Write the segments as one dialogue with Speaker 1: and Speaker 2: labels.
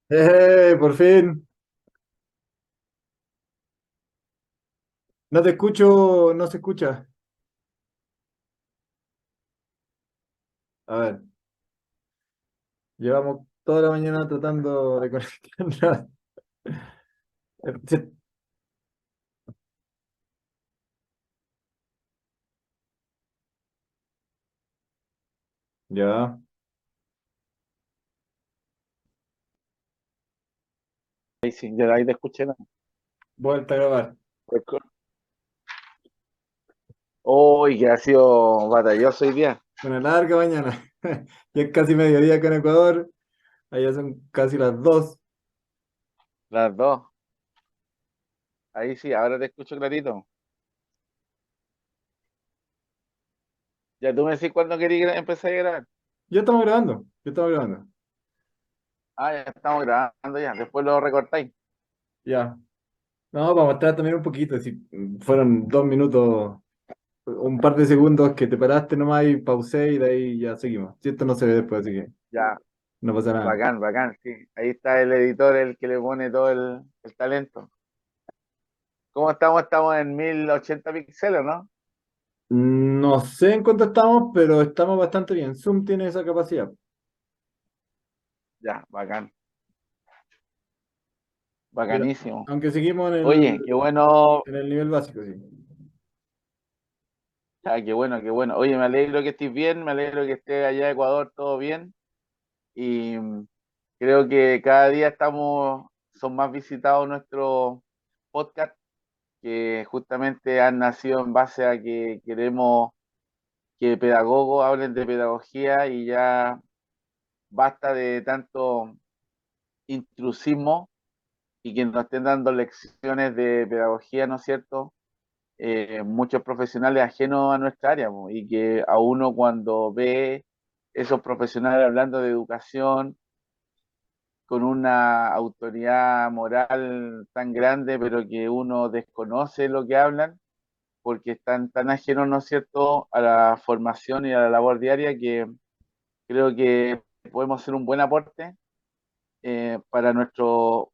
Speaker 1: Por fin. No te escucho, no se escucha. A ver, llevamos toda la mañana tratando de conectarnos. Sí, ya,
Speaker 2: Ahí sí, ya ahí te escuché. ¿No?
Speaker 1: vuelta a grabar.
Speaker 2: Uy, que ha sido batalloso hoy día.
Speaker 1: Una larga mañana. Ya es casi mediodía acá en Ecuador. Allá son casi las 2.
Speaker 2: Las dos. Ahí sí, ahora te escucho clarito. Ya tú me decís cuándo querías empezar a grabar.
Speaker 1: Ya estamos grabando, ya estamos grabando.
Speaker 2: Ah, ya estamos grabando ya. Después lo recortáis.
Speaker 1: Ya. No, vamos a mostrar también un poquito. Si fueron 2 minutos, un par de segundos que te paraste nomás y pausé y de ahí ya seguimos. Si esto no se ve después, así que
Speaker 2: Ya,
Speaker 1: no pasa nada.
Speaker 2: bacán, bacán, sí. Ahí está el editor, el que le pone todo el talento. ¿Cómo estamos? Estamos en 1080 píxeles, ¿no?
Speaker 1: No sé en cuánto estamos, pero estamos bastante bien. Zoom tiene esa capacidad.
Speaker 2: Ya, bacán,
Speaker 1: Pero,
Speaker 2: bacanísimo.
Speaker 1: aunque seguimos
Speaker 2: Oye, qué bueno,
Speaker 1: en el nivel básico, sí.
Speaker 2: ya, qué bueno, qué bueno. Oye, me alegro que estés bien, me alegro que esté allá en Ecuador todo bien. Y creo que cada día son más visitados nuestros podcasts que justamente han nacido en base a que queremos que pedagogos hablen de pedagogía y ya basta de tanto intrusismo y que nos estén dando lecciones de pedagogía, ¿no es cierto? Muchos profesionales ajenos a nuestra área, po, y que a uno cuando ve esos profesionales hablando de educación con una autoridad moral tan grande, pero que uno desconoce lo que hablan, porque están tan ajenos, ¿no es cierto?, a la formación y a la labor diaria, que creo que podemos hacer un buen aporte para nuestros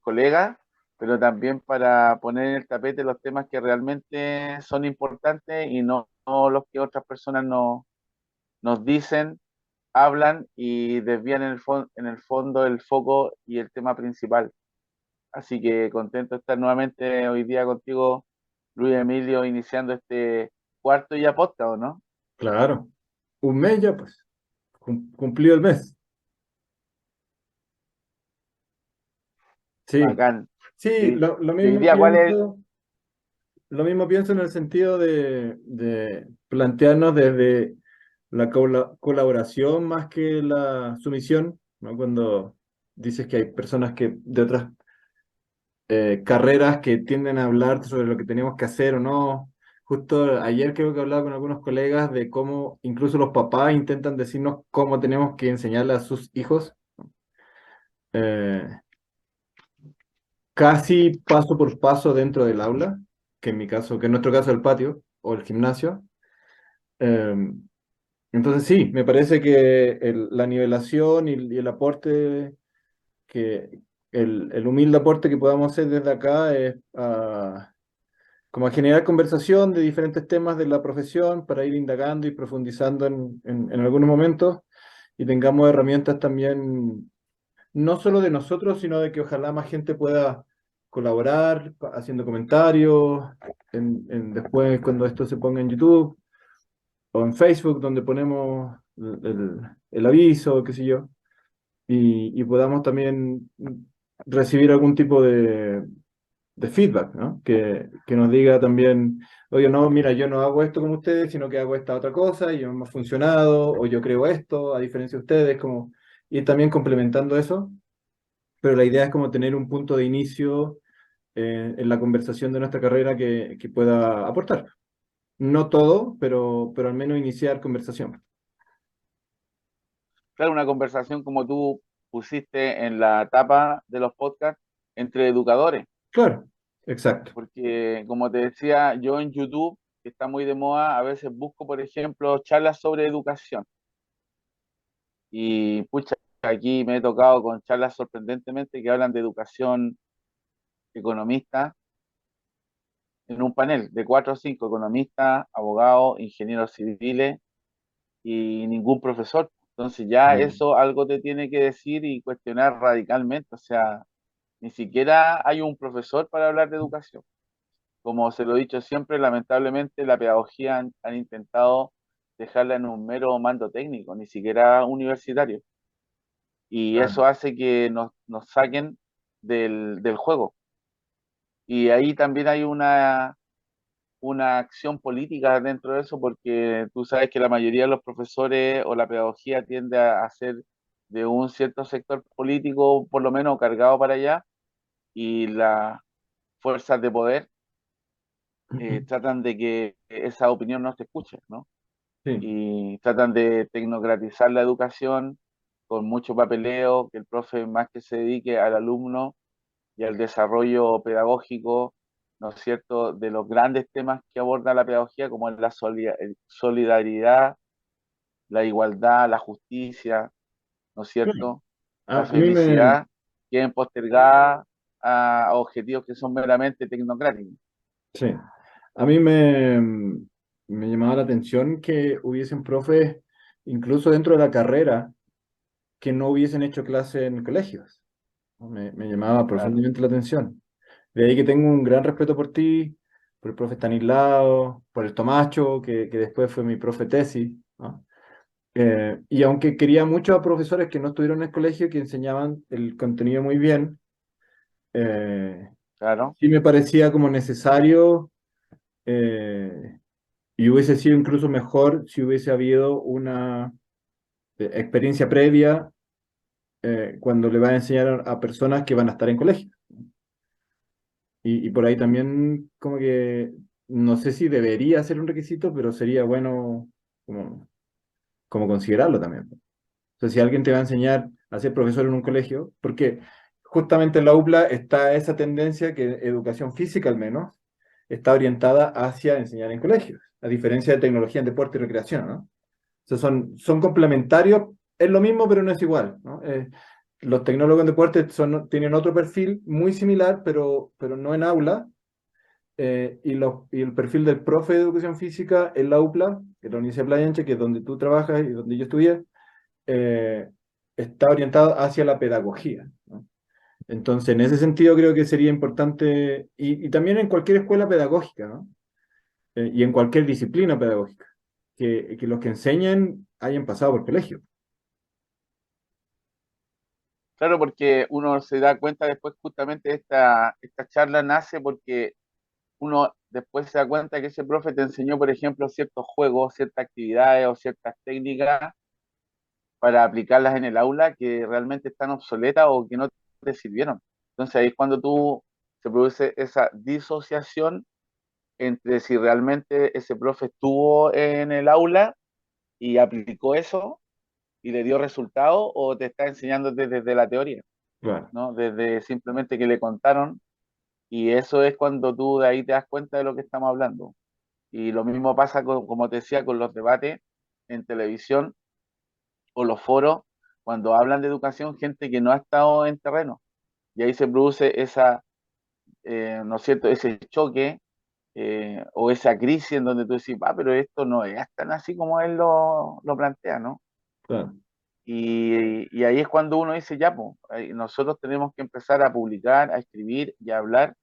Speaker 2: colegas, pero también para poner en el tapete los temas que realmente son importantes y no los que otras personas nos dicen, hablan y desvían en el fondo el foco y el tema principal. Así que contento de estar nuevamente hoy día contigo, Luis Emilio, iniciando este cuarto ya podcast, ¿o no?
Speaker 1: Claro. Un mes ya, pues. Cumplido el mes. Sí.
Speaker 2: Bacán.
Speaker 1: Sí,
Speaker 2: Y, y hoy día,
Speaker 1: lo mismo pienso en el sentido de plantearnos desde la colaboración más que la sumisión, ¿no? Cuando dices que hay personas que de otras carreras que tienden a hablar sobre lo que tenemos que hacer o no. Justo ayer creo que hablaba con algunos colegas de cómo incluso los papás intentan decirnos cómo tenemos que enseñarle a sus hijos, eh, casi paso por paso dentro del aula, que en mi caso, que en nuestro caso el patio o el gimnasio. Eh, entonces sí, me parece que la nivelación y el aporte que el humilde aporte que podamos hacer desde acá es como a generar conversación de diferentes temas de la profesión para ir indagando y profundizando en algunos momentos y tengamos herramientas también, no solo de nosotros, sino de que ojalá más gente pueda colaborar haciendo comentarios, después cuando esto se ponga en YouTube o en Facebook, donde ponemos el aviso, qué sé yo, y podamos también recibir algún tipo de feedback, ¿no? Que nos diga también, oye, no, mira, yo no hago esto como ustedes, sino que hago esta otra cosa y me ha funcionado, o yo creo esto, a diferencia de ustedes, como ir también complementando eso, pero la idea es como tener un punto de inicio en la conversación de nuestra carrera que pueda aportar. No todo, pero al menos iniciar conversación.
Speaker 2: claro, una conversación como tú pusiste en la tapa de los podcasts entre educadores,
Speaker 1: Claro, exacto.
Speaker 2: porque como te decía, yo en YouTube, que está muy de moda, a veces busco, por ejemplo, charlas sobre educación. Y pucha, aquí me he tocado con charlas sorprendentemente que hablan de educación economista en un panel de 4 o 5 economistas, abogados, ingenieros civiles y ningún profesor. Entonces ya
Speaker 1: Mm.
Speaker 2: eso algo te tiene que decir y cuestionar radicalmente. O sea, ni siquiera hay un profesor para hablar de educación. Como se lo he dicho siempre, lamentablemente la pedagogía han intentado dejarla en un mero mando técnico, ni siquiera universitario. Y
Speaker 1: Claro.
Speaker 2: eso hace que nos saquen del juego. Y ahí también hay una acción política dentro de eso, porque tú sabes que la mayoría de los profesores o la pedagogía tiende a ser de un cierto sector político, por lo menos cargado para allá, y las fuerzas de poder tratan de que esa opinión no se escuche, ¿no?
Speaker 1: Sí,
Speaker 2: Y tratan de tecnocratizar la educación con mucho papeleo, que el profe más que se dedique al alumno y al desarrollo pedagógico, ¿no es cierto?, de los grandes temas que aborda la pedagogía, como es la solidaridad, la igualdad, la justicia, ¿no es
Speaker 1: claro.
Speaker 2: cierto?, la
Speaker 1: A mí me,
Speaker 2: felicidad, queden postergadas a objetivos que son meramente tecnocráticos.
Speaker 1: sí, a mí me llamaba la atención que hubiesen profes, incluso dentro de la carrera, que no hubiesen hecho clase en colegios, ¿no? Me llamaba
Speaker 2: Claro,
Speaker 1: profundamente la atención. De ahí que tengo un gran respeto por ti, por el profe Stanislao, por el Tomacho, que después fue mi profe tesis, ¿no? Y aunque quería mucho a profesores que no estuvieron en el colegio, que enseñaban el contenido muy bien, eh,
Speaker 2: claro.
Speaker 1: sí me parecía como necesario, y hubiese sido incluso mejor si hubiese habido una experiencia previa cuando le va a enseñar a personas que van a estar en colegio. Y por ahí también como que no sé si debería ser un requisito, pero sería bueno como, como considerarlo también. O sea, si alguien te va a enseñar a ser profesor en un colegio, porque justamente en la UPLA está esa tendencia que educación física al menos está orientada hacia enseñar en colegios, a diferencia de tecnología en deporte y recreación, ¿no? O sea, son complementarios, es lo mismo, pero no es igual, ¿no? Los tecnólogos en deporte tienen otro perfil muy similar, pero no en aula, y el perfil del profe de educación física en la UPLA, en la Universidad de Playa Ancha, que es donde tú trabajas y donde yo estudié, eh, está orientado hacia la pedagogía, ¿no? Entonces, en ese sentido creo que sería importante, y también en cualquier escuela pedagógica, ¿no? Y en cualquier disciplina pedagógica, que los que enseñen hayan pasado por colegio.
Speaker 2: Claro, porque uno se da cuenta después justamente esta charla nace porque uno después se da cuenta que ese profe te enseñó, por ejemplo, ciertos juegos, ciertas actividades o ciertas técnicas para aplicarlas en el aula que realmente están obsoletas o que no te sirvieron. Entonces ahí es cuando se produce esa disociación entre si realmente ese profe estuvo en el aula y aplicó eso y le dio resultado o te está enseñando desde la teoría,
Speaker 1: Claro,
Speaker 2: ¿no? Desde simplemente que le contaron y eso es cuando tú de ahí te das cuenta de lo que estamos hablando. Y lo mismo pasa con, como te decía, con los debates en televisión o los foros, cuando hablan de educación, gente que no ha estado en terreno. Y ahí se produce ¿no es cierto?, ese choque o esa crisis en donde tú decís, pero esto no es tan así como él lo plantea, ¿no?
Speaker 1: claro,
Speaker 2: Y ahí es cuando uno dice, ya, pues, nosotros tenemos que empezar a publicar, a escribir y a hablar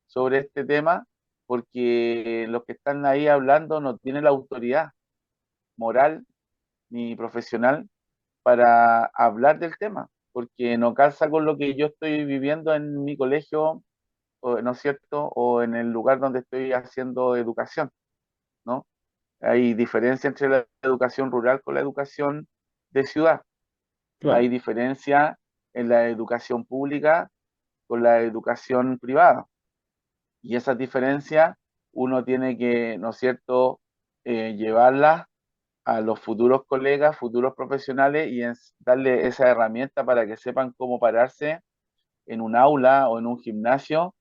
Speaker 2: sobre este tema, porque los que están ahí hablando no tienen la autoridad moral ni profesional para hablar del tema, porque no calza con lo que yo estoy viviendo en mi colegio, ¿no es cierto? O en el lugar donde estoy haciendo educación, ¿no? Hay diferencia entre la educación rural con la educación de ciudad. Hay
Speaker 1: claro,
Speaker 2: diferencia en la educación pública con la educación privada. Y esas diferencias uno tiene que, ¿no es cierto?, llevarlas a los futuros colegas, futuros profesionales y darle esa herramienta para que sepan cómo pararse en un aula o en un gimnasio,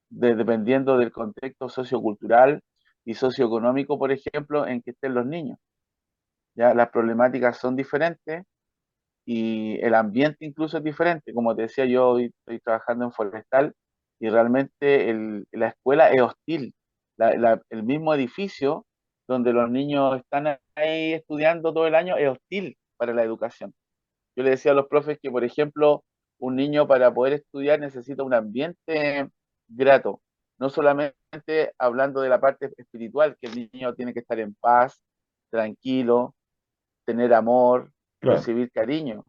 Speaker 2: dependiendo del contexto sociocultural y socioeconómico, por ejemplo, en que estén los niños. Ya las problemáticas son diferentes y el ambiente incluso es diferente. Como te decía, yo hoy estoy trabajando en forestal y realmente la escuela es hostil. El mismo edificio donde los niños están ahí estudiando todo el año es hostil para la educación. Yo le decía a los profes que, por ejemplo, un niño para poder estudiar necesita un ambiente grato, no solamente hablando de la parte espiritual, que el niño tiene que estar en paz, tranquilo, tener amor,
Speaker 1: Claro.
Speaker 2: recibir cariño,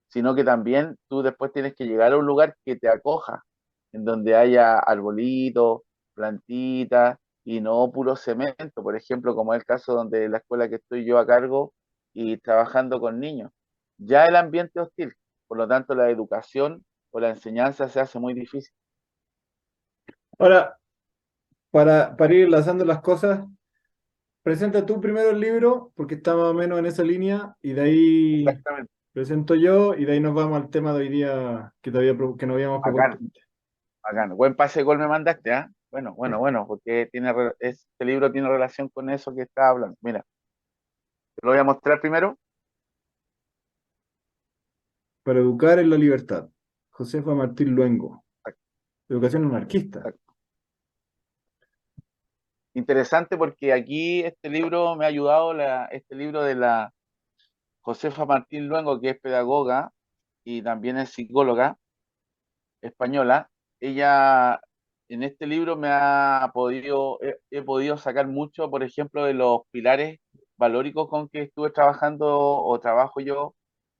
Speaker 2: sino que también tú después tienes que llegar a un lugar que te acoja, en donde haya arbolitos, plantitas y no puro cemento, por ejemplo, como es el caso donde la escuela que estoy yo a cargo y trabajando con niños. Ya el ambiente es hostil, por lo tanto la educación o la enseñanza se hace muy difícil.
Speaker 1: Ahora, para ir enlazando las cosas, presenta tú primero el libro, porque está más o menos en esa línea, y de ahí
Speaker 2: Exactamente.
Speaker 1: presento yo, y de ahí nos vamos al tema de hoy día que, que nos habíamos propuesto
Speaker 2: Bacán,
Speaker 1: antes.
Speaker 2: bacán. Buen pase de gol me mandaste, ¿ah? Bueno, bueno, bueno, porque este libro tiene relación con eso que estaba hablando. Mira, te lo voy a mostrar primero.
Speaker 1: Para educar en la libertad. Josefa Martín Luengo. Educación anarquista.
Speaker 2: Interesante porque aquí este libro me ha ayudado, este libro de la Josefa Martín Luengo, que es pedagoga y también es psicóloga española. Ella en este libro he podido sacar mucho, por ejemplo, de los pilares valóricos con que estuve trabajando o trabajo yo,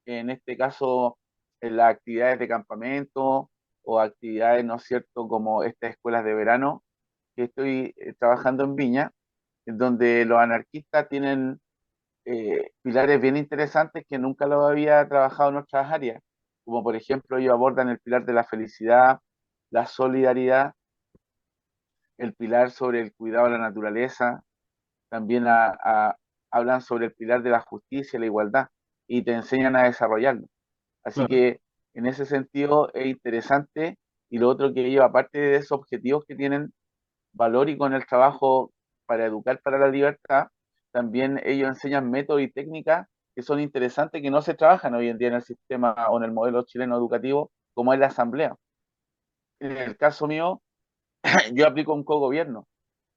Speaker 2: en este caso en las actividades de campamento o actividades, ¿no es cierto?, como estas escuelas de verano que estoy trabajando en Viña, en donde los anarquistas tienen pilares bien interesantes que nunca lo había trabajado en otras áreas, como por ejemplo ellos abordan el pilar de la felicidad, la solidaridad, el pilar sobre el cuidado de la naturaleza, también hablan sobre el pilar de la justicia y la igualdad y te enseñan a desarrollarlo. Así
Speaker 1: Claro,
Speaker 2: que en ese sentido es interesante y lo otro que ellos, aparte de esos objetivos que tienen valor y con el trabajo para educar para la libertad, también ellos enseñan métodos y técnicas que son interesantes, que no se trabajan hoy en día en el sistema o en el modelo chileno educativo, como es la asamblea. En el caso mío, yo aplico un cogobierno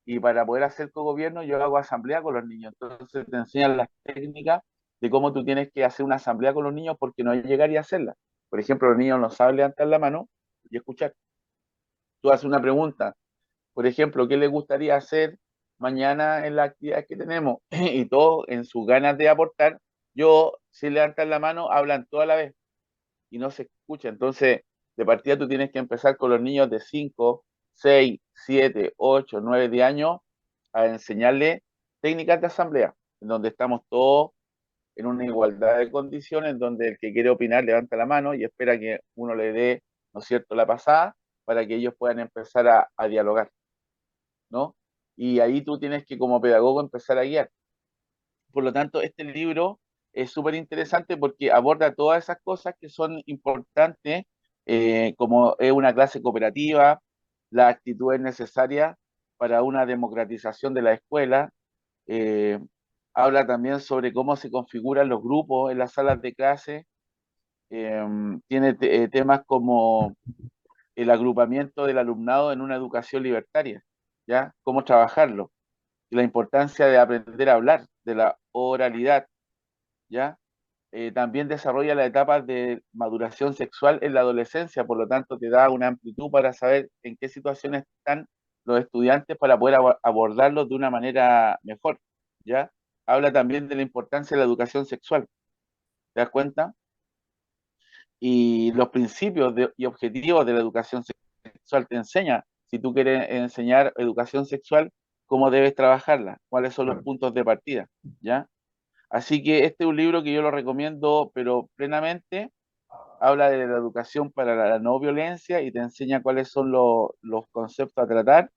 Speaker 2: y para poder hacer cogobierno yo hago asamblea con los niños. Entonces te enseñan las técnicas de cómo tú tienes que hacer una asamblea con los niños porque no hay llegar y hacerla. Por ejemplo, los niños no saben levantar la mano y escuchar. Tú haces una pregunta, por ejemplo, ¿qué les gustaría hacer mañana en la actividad que tenemos? Y todos en sus ganas de aportar, yo, si levantan la mano, hablan toda la vez y no se escucha. Entonces, de partida tú tienes que empezar con los niños de 5 6 7 8 9 10 años a enseñarles técnicas de asamblea, en donde estamos todos en una igualdad de condiciones, donde el que quiere opinar levanta la mano y espera que uno le dé, ¿no es cierto?, la pasada para que ellos puedan empezar a dialogar, ¿no? Y ahí tú tienes que como pedagogo empezar a guiar. Por lo tanto, este libro es súper interesante porque aborda todas esas cosas que son importantes, como es una clase cooperativa, las actitudes necesarias para una democratización de la escuela. eh, Habla también sobre cómo se configuran los grupos en las salas de clase. Tiene temas como el agrupamiento del alumnado en una educación libertaria, ¿ya? Cómo trabajarlo, la importancia de aprender a hablar, de la oralidad, ¿ya? También desarrolla las etapas de maduración sexual en la adolescencia, por lo tanto te da una amplitud para saber en qué situaciones están los estudiantes para poder abordarlos de una manera mejor, ¿ya? Habla también de la importancia de la educación sexual, ¿te das cuenta? Y los principios y objetivos de la educación sexual te enseña, si tú quieres enseñar educación sexual, cómo debes trabajarla, cuáles son los
Speaker 1: claro.
Speaker 2: puntos de partida, ¿ya? Así que este es un libro que yo lo recomiendo, pero plenamente. Habla de la educación para la no violencia y te enseña cuáles son los conceptos a tratar.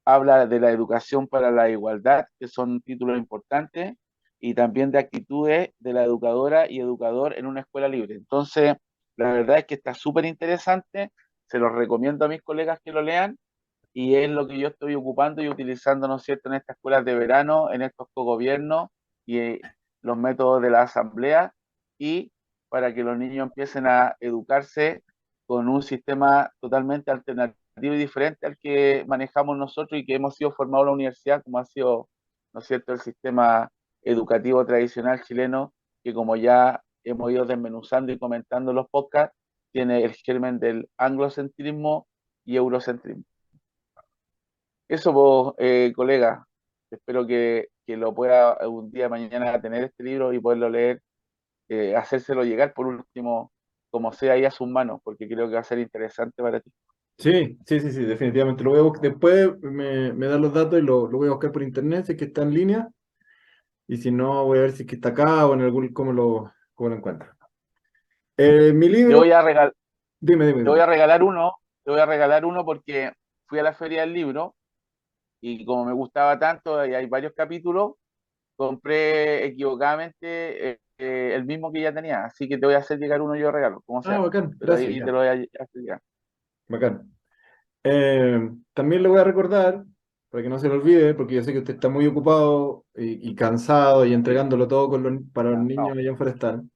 Speaker 2: Habla de la educación para la igualdad, que son títulos importantes, y también de actitudes de la educadora y educador en una escuela libre. Entonces, la verdad es que está súper interesante, se los recomiendo a mis colegas que lo lean, y es lo que yo estoy ocupando y utilizando, ¿no es cierto?, en estas escuelas de verano, en estos cogobiernos y los métodos de la asamblea y para que los niños empiecen a educarse con un sistema totalmente alternativo y diferente al que manejamos nosotros y que hemos sido formados en la universidad, como ha sido, ¿no es cierto?, el sistema educativo tradicional chileno, que como ya hemos ido desmenuzando y comentando en los podcasts, tiene el germen del anglocentrismo y eurocentrismo. Eso, pues, colega, espero que lo pueda un día de mañana tener este libro y poderlo leer, hacérselo llegar por último, como sea ahí a sus manos, porque creo que va a ser interesante para ti.
Speaker 1: Sí, sí, sí, sí, definitivamente. Lo voy a después me dan los datos y lo voy a buscar por internet, si es que está en línea, y si no, voy a ver si es que está acá o en algún, cómo lo encuentro. Mi
Speaker 2: Te
Speaker 1: libro,
Speaker 2: voy a regal-
Speaker 1: dime, dime,
Speaker 2: te voy
Speaker 1: dime.
Speaker 2: a regalar uno, te voy a regalar uno porque fui a la feria del libro y como me gustaba tanto y hay varios capítulos, compré equivocadamente el mismo que ya tenía, así que te voy a hacer llegar uno yo regalo, como
Speaker 1: Ah,
Speaker 2: sea,
Speaker 1: bacán,
Speaker 2: pero
Speaker 1: gracias,
Speaker 2: ahí te
Speaker 1: ya,
Speaker 2: lo voy a hacer llegar.
Speaker 1: bacán. También le voy a recordar, para que no se lo olvide, porque yo sé que usted está muy ocupado y cansado y
Speaker 2: Sí,
Speaker 1: entregándolo todo para los
Speaker 2: ya,
Speaker 1: niños
Speaker 2: no,
Speaker 1: allá en Forestal.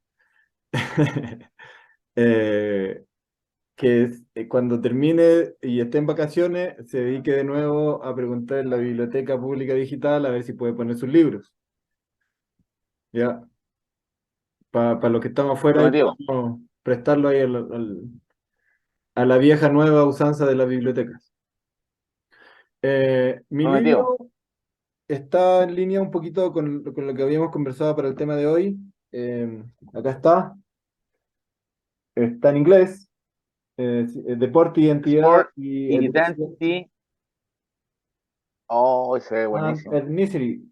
Speaker 1: Eh, que cuando termine y esté en vacaciones, se dedique de nuevo a preguntar en la Biblioteca Pública Digital a ver si puede poner sus libros. ¿Ya? Para los que estamos afuera, ahí
Speaker 2: prometido,
Speaker 1: podemos prestarlo ahí a la vieja nueva usanza de las bibliotecas. Mi
Speaker 2: prometido.
Speaker 1: libro está en línea un poquito con lo que habíamos conversado para el tema de hoy. Acá está en inglés, sí, Deporte, Identidad
Speaker 2: Sport,
Speaker 1: y
Speaker 2: Identity, oh, ese es buenísimo.
Speaker 1: Ethnicity.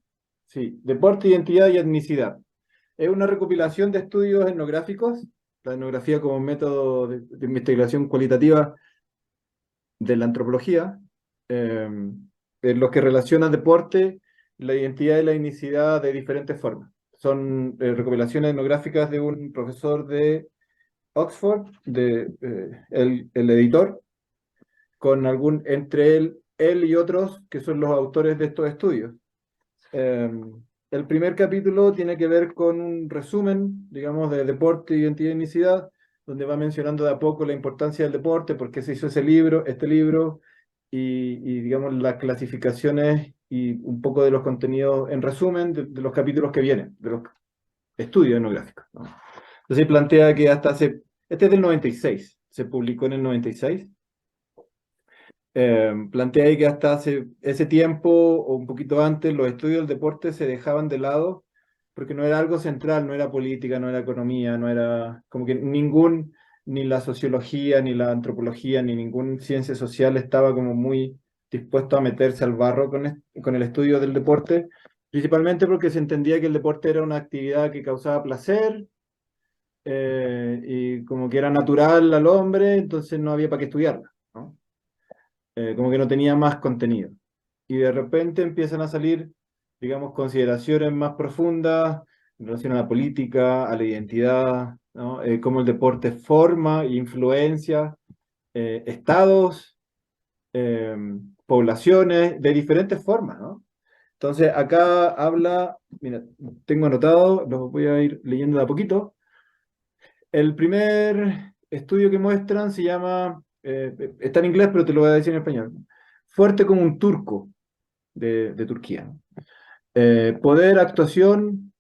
Speaker 1: Sí, Deporte, Identidad y Etnicidad. Es una recopilación de estudios etnográficos, la etnografía como método de investigación cualitativa de la antropología, en los que relacionan deporte, la identidad y la etnicidad de diferentes formas. Son recopilaciones etnográficas de un profesor de Oxford, el editor, con entre él y otros que son los autores de estos estudios. Eh, el primer capítulo tiene que ver con un resumen, digamos, de deporte, identidad y etnicidad, donde va mencionando de a poco la importancia del deporte, por qué se hizo este libro, digamos, las clasificaciones y un poco de los contenidos en resumen de los capítulos que vienen, de los estudios etnográficos, ¿no? Entonces plantea que este es del 96, se publicó en el 96. Plantea ahí que hasta hace ese tiempo o un poquito antes los estudios del deporte se dejaban de lado porque no era algo central, no era política, no era economía, no era como que ni la sociología, ni la antropología, ni ninguna ciencia social estaba como muy dispuesto a meterse al barro con el estudio del deporte, principalmente porque se entendía que el deporte era una actividad que causaba placer y como que era natural al hombre, entonces no había para qué estudiarla, ¿no? Como que no tenía más contenido. Y de repente empiezan a salir, digamos, consideraciones más profundas en relación a la política, a la identidad, ¿no? Cómo el deporte forma, influencia estados, eh, poblaciones, de diferentes formas, ¿no? Entonces, acá habla, mira, tengo anotado, los voy a ir leyendo de a poquito. El primer estudio que muestran se llama, está en inglés, pero te lo voy a decir en español. Fuerte como un turco de Turquía. Poder, actuación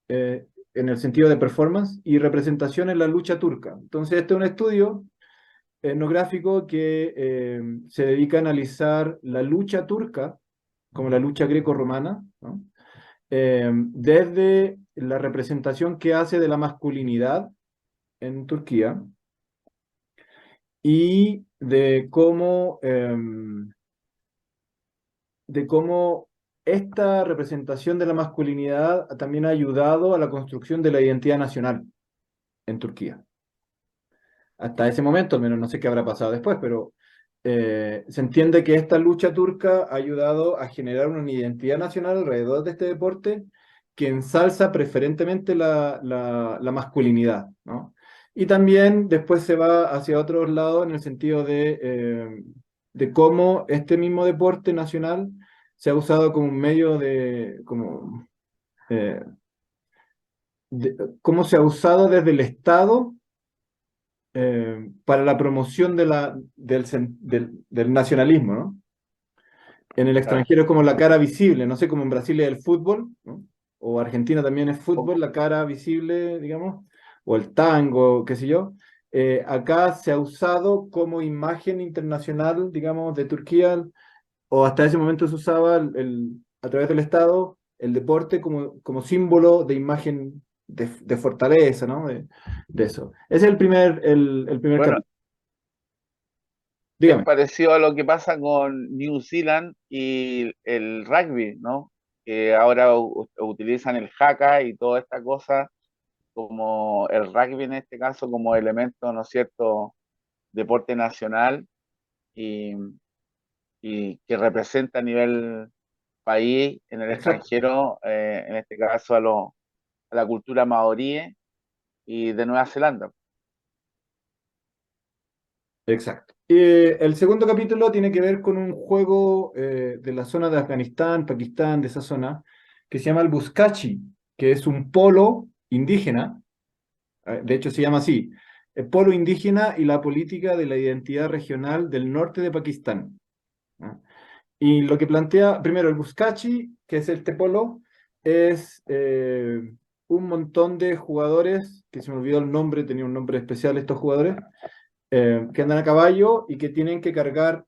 Speaker 1: en el sentido de performance y representación en la lucha turca. Entonces, este es un estudio etnográfico que se dedica a analizar la lucha turca, como la lucha greco-romana, ¿no? Desde la representación que hace de la masculinidad en Turquía y de cómo esta representación de la masculinidad también ha ayudado a la construcción de la identidad nacional en Turquía. Hasta ese momento, al menos no sé qué habrá pasado después, pero se entiende que esta lucha turca ha ayudado a generar una identidad nacional alrededor de este deporte que ensalza preferentemente la masculinidad, ¿no? Y también después se va hacia otros lados en el sentido de cómo este mismo deporte nacional se ha usado como un medio eh, cómo se ha usado desde el Estado para la promoción del nacionalismo, ¿no? En el
Speaker 2: Claro.
Speaker 1: extranjero es como la cara visible, no sé, como en Brasil es el fútbol, ¿no? O Argentina también es fútbol, la cara visible, digamos, o el tango, qué sé yo. Acá se ha usado como imagen internacional, digamos, de Turquía, o hasta ese momento se usaba a través del Estado el deporte como símbolo de imagen de fortaleza, ¿no? De eso. Ese es el primer
Speaker 2: Bueno,
Speaker 1: capítulo.
Speaker 2: es
Speaker 1: Dígame.
Speaker 2: parecido a lo que pasa con New Zealand y el rugby, ¿no? Que ahora utilizan el haka y toda esta cosa como el rugby en este caso como elemento, ¿no es cierto?, deporte nacional y, y que representa a nivel país en el
Speaker 1: Exacto.
Speaker 2: extranjero, en este caso a la cultura maorí y de Nueva Zelanda.
Speaker 1: Exacto. El segundo capítulo tiene que ver con un juego de la zona de Afganistán, Pakistán, de esa zona, que se llama el Buzkashi, que es un polo indígena, de hecho se llama así, el polo indígena y la política de la identidad regional del norte de Pakistán, ¿no? Y lo que plantea, primero, el Buzkashi, que es este polo, es un montón de jugadores, que se me olvidó el nombre, tenía un nombre especial estos jugadores, que andan a caballo y que tienen que cargar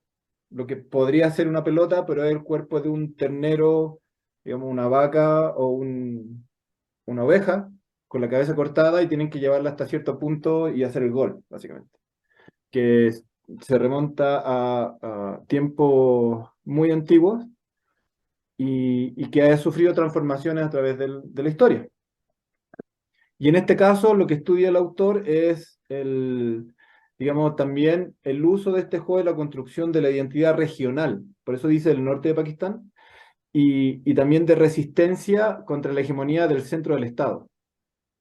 Speaker 1: lo que podría ser una pelota, pero es el cuerpo de un ternero, digamos, una vaca o una oveja con la cabeza cortada y tienen que llevarla hasta cierto punto y hacer el gol, básicamente. Que se remonta a tiempos muy antiguos y que ha sufrido transformaciones a través de la historia. Y en este caso, lo que estudia el autor es digamos, también el uso de este juego de la construcción de la identidad regional. Por eso dice el norte de Pakistán. Y también de resistencia contra la hegemonía del centro del Estado,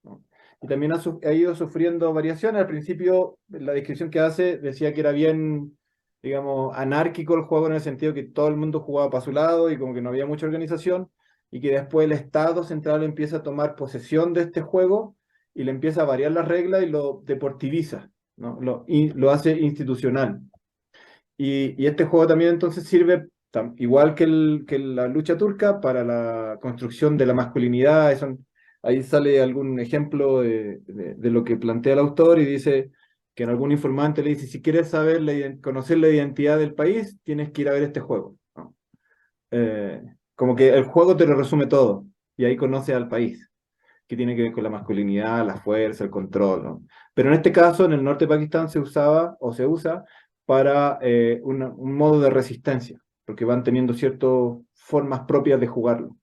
Speaker 1: ¿no? Y también ha ido sufriendo variaciones. Al principio, la descripción que hace decía que era bien, digamos, anárquico el juego en el sentido que todo el mundo jugaba para su lado y como que no había mucha organización, y que después el Estado central empieza a tomar posesión de este juego y le empieza a variar las reglas y lo deportiviza, ¿no? Lo hace institucional. Y este juego también entonces sirve, igual que la lucha turca, para la construcción de la masculinidad. Ahí sale algún ejemplo de lo que plantea el autor y dice que en algún informante le dice, si quieres saber conocer la identidad del país, tienes que ir a ver este juego, ¿no? Como que el juego te lo resume todo y ahí conoce al país, que tiene que ver con la masculinidad, la fuerza, el control, ¿no? Pero en este caso, en el norte de Pakistán se usaba o se usa para un modo de resistencia, porque van teniendo ciertas formas propias de jugarlo.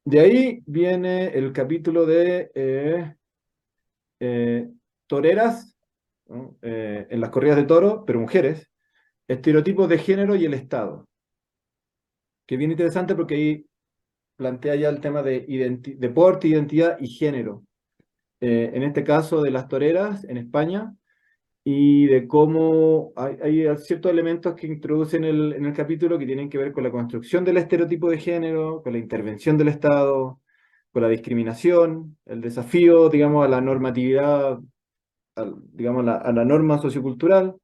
Speaker 1: De ahí viene el capítulo de toreras, ¿no? En las corridas de toro, pero mujeres, estereotipos de género y el Estado, que es bien interesante porque ahí plantea ya el tema de deporte, identidad y género. En este caso de las toreras en España, y de cómo hay ciertos elementos que introducen en el capítulo que tienen que ver con la construcción del estereotipo de género, con la intervención del Estado, con la discriminación, el desafío, digamos, a la normatividad, digamos, a la norma sociocultural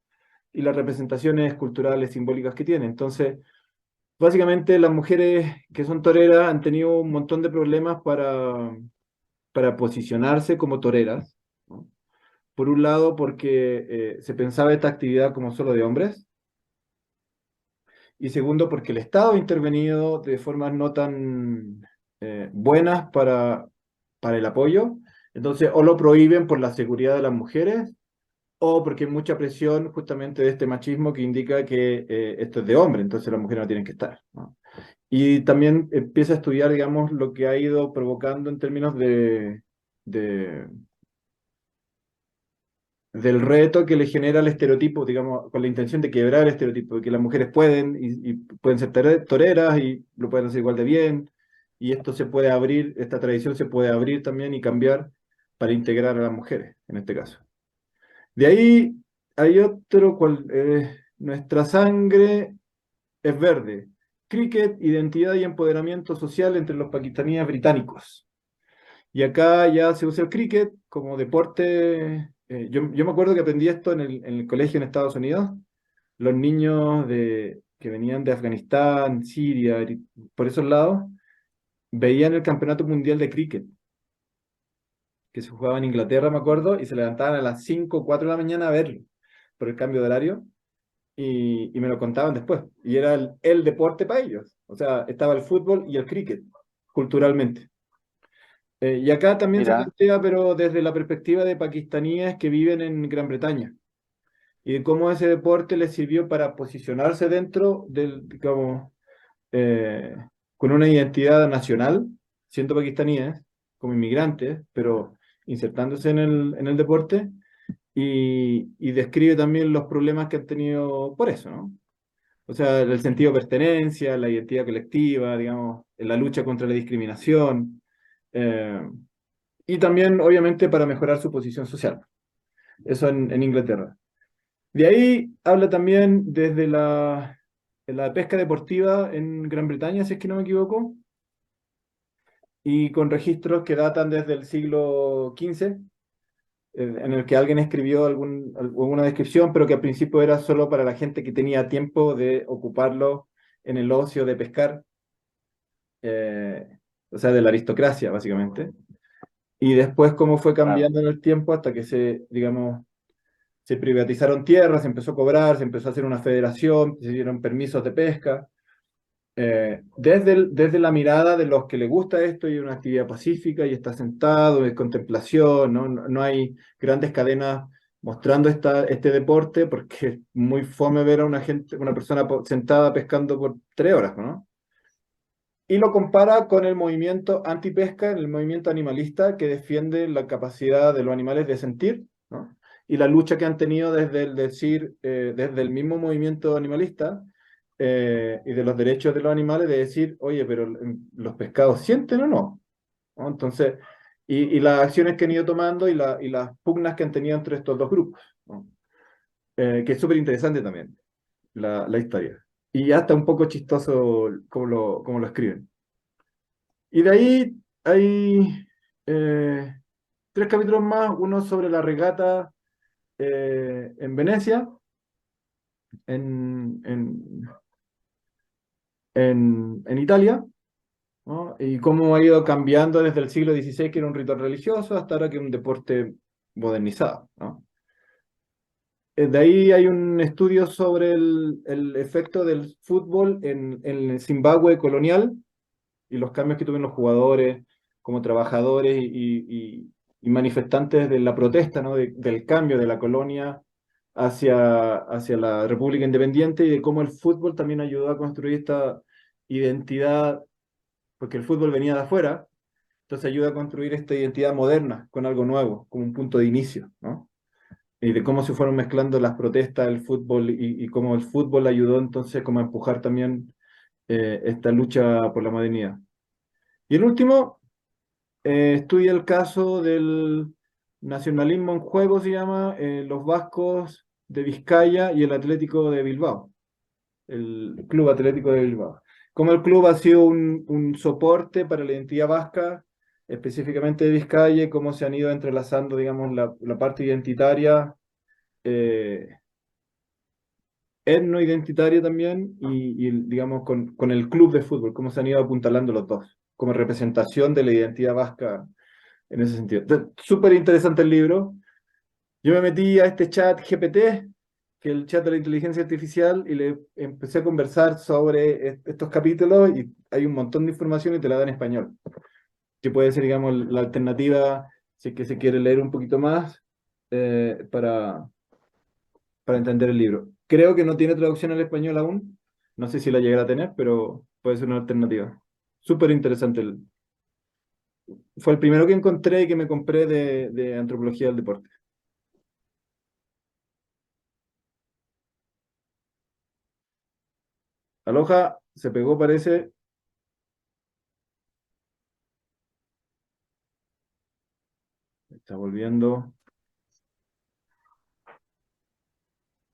Speaker 1: y las representaciones culturales simbólicas que tiene. Entonces, básicamente las mujeres que son toreras han tenido un montón de problemas para posicionarse como toreras, ¿no? Por un lado, porque se pensaba esta actividad como solo de hombres, y segundo, porque el Estado ha intervenido de formas no tan buenas para el apoyo. Entonces, o lo prohíben por la seguridad de las mujeres, o porque hay mucha presión justamente de este machismo que indica que esto es de hombre, entonces las mujeres no tienen que estar, ¿no? Y también empieza a estudiar, digamos, lo que ha ido provocando en términos de del reto que le genera el estereotipo, digamos, con la intención de quebrar el estereotipo, de que las mujeres pueden y pueden ser toreras y lo pueden hacer igual de bien, y esto se puede abrir, esta tradición se puede abrir también y cambiar para integrar a las mujeres, en este caso. De ahí hay otro, nuestra sangre es verde. Cricket, identidad y empoderamiento social entre los pakistaníes británicos. Y acá ya se usa el cricket como deporte. Yo me acuerdo que aprendí esto en el colegio en Estados Unidos. Los niños que venían de Afganistán, Siria, por esos lados, veían el campeonato mundial de cricket, que se jugaba en Inglaterra, me acuerdo, y se levantaban a las 5 o 4 de la mañana a verlo por el cambio de horario y me lo contaban después. Y era el deporte para ellos. O sea, estaba el fútbol y el cricket, culturalmente. Y acá también se
Speaker 2: Mira,
Speaker 1: plantea, pero desde la perspectiva de pakistaníes que viven en Gran Bretaña y de cómo ese deporte les sirvió para posicionarse dentro del, digamos, eh, con una identidad nacional, siendo pakistaníes, como inmigrantes, pero insertándose en el deporte, y describe también los problemas que han tenido por eso, ¿no? O sea, el sentido de pertenencia, la identidad colectiva, digamos, la lucha contra la discriminación, eh, y también, obviamente, para mejorar su posición social. Eso en Inglaterra. De ahí habla también desde la pesca deportiva en Gran Bretaña, si es que no me equivoco, y con registros que datan desde el siglo XV, en el que alguien escribió alguna descripción, pero que al principio era solo para la gente que tenía tiempo de ocuparlo en el ocio de pescar, eh, o sea, de la aristocracia, básicamente. Y después cómo fue
Speaker 2: claro.
Speaker 1: cambiando en el tiempo hasta que digamos, se privatizaron tierras, se empezó a cobrar, se empezó a hacer una federación, se dieron permisos de pesca. Desde la mirada de los que le gusta esto y una actividad pacífica y está sentado, es contemplación, ¿no? No hay grandes cadenas mostrando este deporte porque es muy fome ver a una persona sentada pescando por 3 horas, ¿no? Y lo compara con el movimiento antipesca, el movimiento animalista que defiende la capacidad de los animales de sentir, ¿no? Y la lucha que han tenido desde desde el mismo movimiento animalista y de los derechos de los animales, de decir, oye, pero los pescados sienten o no, ¿no? Entonces, y las acciones que han ido tomando y las pugnas que han tenido entre estos dos grupos, ¿no? Que es súper interesante también la historia. Y hasta un poco chistoso como lo escriben. Y de ahí hay 3 capítulos más, uno sobre la regata en Venecia, en, en, en Italia, ¿no? Y cómo ha ido cambiando desde el siglo XVI, que era un ritual religioso, hasta ahora que es un deporte modernizado, ¿no? De ahí hay un estudio sobre el efecto del fútbol en el Zimbabue colonial y los cambios que tuvieron los jugadores como trabajadores y manifestantes de la protesta, ¿no? Del cambio de la colonia hacia la República Independiente y de cómo el fútbol también ayudó a construir esta identidad, porque el fútbol venía de afuera, entonces ayuda a construir esta identidad moderna con algo nuevo, como un punto de inicio, ¿no? Y de cómo se fueron mezclando las protestas, el fútbol y cómo el fútbol ayudó entonces como a empujar también esta lucha por la modernidad. Y el último, estudia el caso del nacionalismo en juego, se llama, los vascos de Vizcaya y el Atlético de Bilbao, el Club Atlético de Bilbao. Como el club ha sido un soporte para la identidad vasca, específicamente de Vizcaya, y cómo se han ido entrelazando, digamos, la parte identitaria, eh, etno-identitaria también, digamos, con el club de fútbol, cómo se han ido apuntalando los dos, como representación de la identidad vasca en ese sentido. Súper interesante el libro. Yo me metí a este chat GPT, que es el chat de la inteligencia artificial, y le empecé a conversar sobre estos capítulos y hay un montón de información y te la da en español, que puede ser, digamos, la alternativa si es que se quiere leer un poquito más para entender el libro. Creo que no tiene traducción al español aún, no sé si la llegará a tener, pero puede ser una alternativa. Súper interesante. Fue el primero que encontré y que me compré de antropología del deporte. Aloha, se pegó, parece. Está volviendo.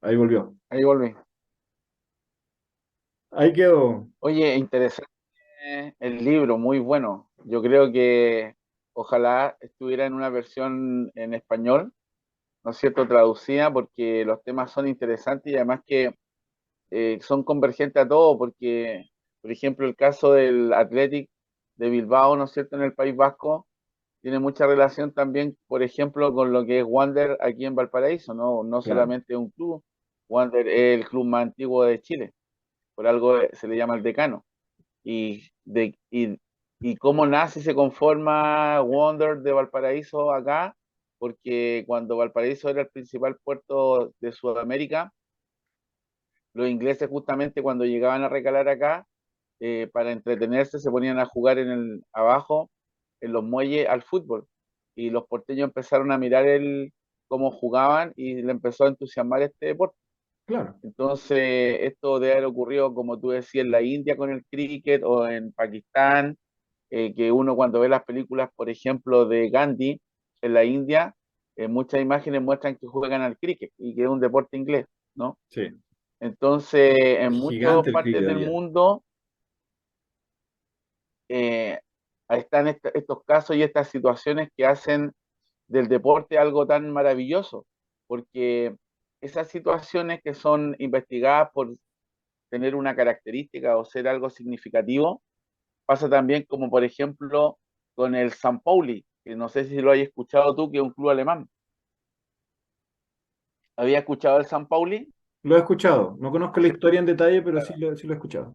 Speaker 1: Ahí volvió.
Speaker 2: Ahí volví.
Speaker 1: Ahí quedó.
Speaker 2: Oye, interesante el libro, muy bueno. Yo creo que ojalá estuviera en una versión en español, ¿no es cierto?, traducida, porque los temas son interesantes y además que son convergentes a todo, porque, por ejemplo, el caso del Athletic de Bilbao, ¿no es cierto?, en el País Vasco, tiene mucha relación también, por ejemplo, con lo que es Wander aquí en Valparaíso, ¿no? No
Speaker 1: Claro,
Speaker 2: solamente un club, Wander es el club más antiguo de Chile, por algo se le llama el Decano. Y cómo nace y se conforma Wander de Valparaíso acá, porque cuando Valparaíso era el principal puerto de Sudamérica, los ingleses justamente cuando llegaban a recalar acá, para entretenerse se ponían a jugar abajo, en los muelles, al fútbol. Y los porteños empezaron a mirar cómo jugaban y le empezó a entusiasmar este deporte.
Speaker 1: claro.
Speaker 2: Entonces, esto debe haber ocurrido, como tú decías, en la India con el cricket o en Pakistán, que uno cuando ve las películas, por ejemplo, de Gandhi en la India, muchas imágenes muestran que juegan al cricket y que es un deporte inglés, ¿no?
Speaker 1: Sí.
Speaker 2: Entonces, en
Speaker 1: Es
Speaker 2: muchas
Speaker 1: gigante el
Speaker 2: partes
Speaker 1: cricket
Speaker 2: del
Speaker 1: allá.
Speaker 2: mundo ahí están estos casos y estas situaciones que hacen del deporte algo tan maravilloso, porque esas situaciones que son investigadas por tener una característica o ser algo significativo, pasa también como por ejemplo con el San Pauli, que no sé si lo hayas escuchado tú, que es un club alemán. ¿Había escuchado el San Pauli?
Speaker 1: Lo he escuchado. No conozco la historia en detalle, pero sí lo he escuchado.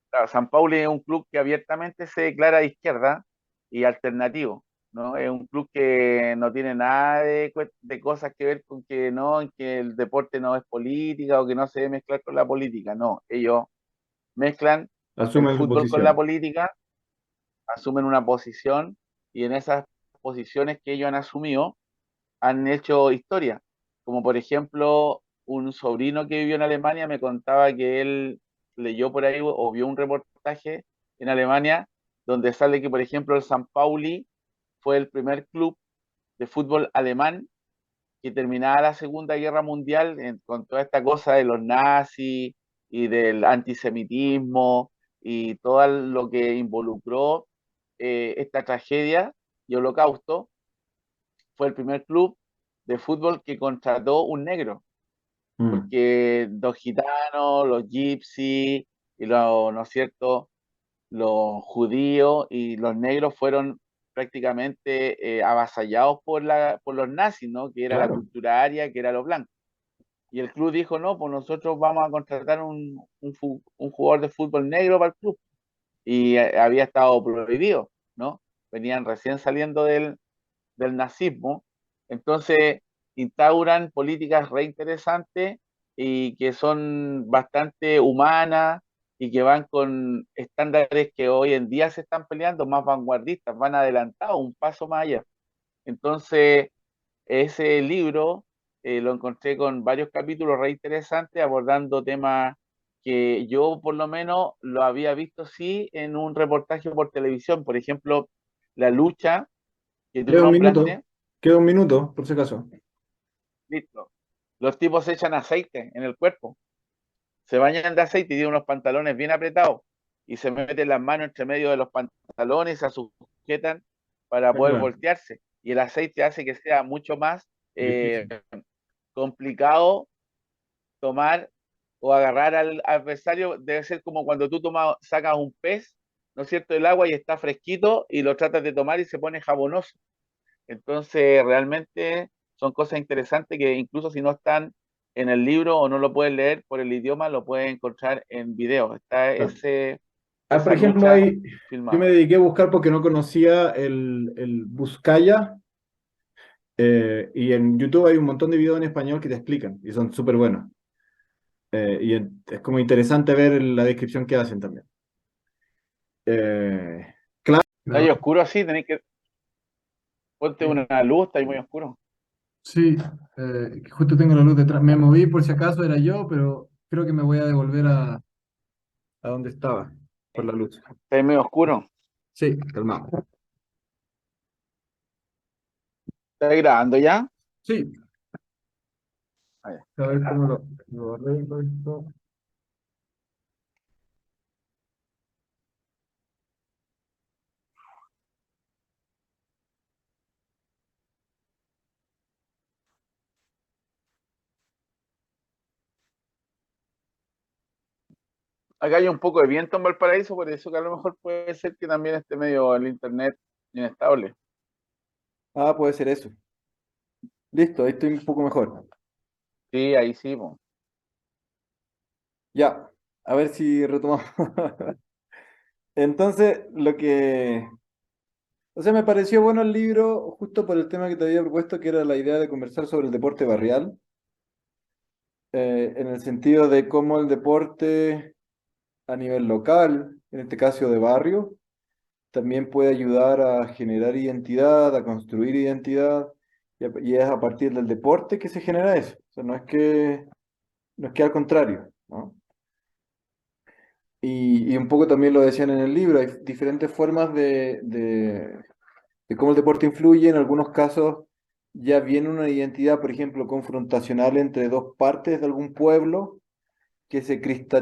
Speaker 2: Claro, San Pauli es un club que abiertamente se declara de izquierda y alternativo, ¿no? Es un club que no tiene nada de cosas que ver con que no, en que el deporte no es política o que no se debe mezclar con la política, no, ellos mezclan el
Speaker 1: Asumen su
Speaker 2: fútbol con la
Speaker 1: posición.
Speaker 2: política, asumen una posición y en esas posiciones que ellos han asumido han hecho historia, como por ejemplo un sobrino que vivió en Alemania me contaba que él leyó por ahí o vio un reportaje en Alemania donde sale que por ejemplo el San Pauli fue el primer club de fútbol alemán que terminaba la Segunda Guerra Mundial con toda esta cosa de los nazis y del antisemitismo y todo lo que involucró esta tragedia y holocausto, fue el primer club de fútbol que contrató un negro,
Speaker 1: Mm,
Speaker 2: porque los gitanos, los gypsies y los, ¿no es cierto?, los judíos y los negros fueron prácticamente avasallados por los nazis, ¿no? Que era la
Speaker 1: claro.
Speaker 2: cultura aria, que era los blancos. Y el club dijo, no, pues nosotros vamos a contratar un jugador de fútbol negro para el club. Y había estado prohibido, ¿no? Venían recién saliendo del nazismo. Entonces, instauran políticas reinteresantes y que son bastante humanas y que van con estándares que hoy en día se están peleando, más vanguardistas, van adelantados, un paso más allá. Entonces, ese libro lo encontré con varios capítulos re interesantes abordando temas que yo por lo menos lo había visto sí en un reportaje por televisión, por ejemplo, la lucha que tú
Speaker 1: Queda un minuto.
Speaker 2: nombraste.
Speaker 1: Queda un minuto, por si acaso.
Speaker 2: Listo. Los tipos se echan aceite en el cuerpo, se bañan de aceite y tienen unos pantalones bien apretados y se meten las manos entre medio de los pantalones, se sujetan para
Speaker 1: Qué
Speaker 2: poder
Speaker 1: bueno.
Speaker 2: voltearse. Y el aceite hace que sea mucho más
Speaker 1: Difícil.
Speaker 2: complicado tomar o agarrar al adversario. Debe ser como cuando tú sacas un pez, ¿no es cierto?, del agua y está fresquito y lo tratas de tomar y se pone jabonoso. Entonces, realmente son cosas interesantes que incluso si no están en el libro o no lo pueden leer por el idioma, lo pueden encontrar en video. Está
Speaker 1: Claro. Por
Speaker 2: esa
Speaker 1: ejemplo,
Speaker 2: lucha
Speaker 1: yo me
Speaker 2: filmada.
Speaker 1: dediqué a buscar porque no conocía el Buscaya, y en YouTube hay un montón de videos en español que te explican y son súper buenos. Es como interesante ver la descripción que hacen también. Eh, claro.
Speaker 2: Está ahí oscuro así, tenéis que ponte una luz, está ahí muy oscuro.
Speaker 1: Sí, justo tengo la luz detrás. Me moví por si acaso era yo, pero creo que me voy a devolver a donde estaba, por la luz.
Speaker 2: Está ahí muy oscuro.
Speaker 1: Sí, calmado.
Speaker 2: ¿Está ahí grabando ya?
Speaker 1: Sí,
Speaker 2: Ah, ya.
Speaker 1: a ver cómo lo arreglo esto.
Speaker 2: acá hay un poco de viento en Valparaíso, por eso que a lo mejor puede ser que también esté medio el internet inestable.
Speaker 1: Ah, puede ser eso. Listo, ahí estoy un poco mejor.
Speaker 2: Sí, ahí sí, po.
Speaker 1: Ya, a ver si retomamos. Entonces, o sea, me pareció bueno el libro justo por el tema que te había propuesto, que era la idea de conversar sobre el deporte barrial, en el sentido de cómo el deporte a nivel local, en este caso de barrio, también puede ayudar a generar identidad, a construir identidad, y es a partir del deporte que se genera eso. O sea, no es que al contrario, ¿no? Y un poco también lo decían en el libro, hay diferentes formas de cómo el deporte influye. En algunos casos ya viene una identidad, por ejemplo, confrontacional entre dos partes de algún pueblo que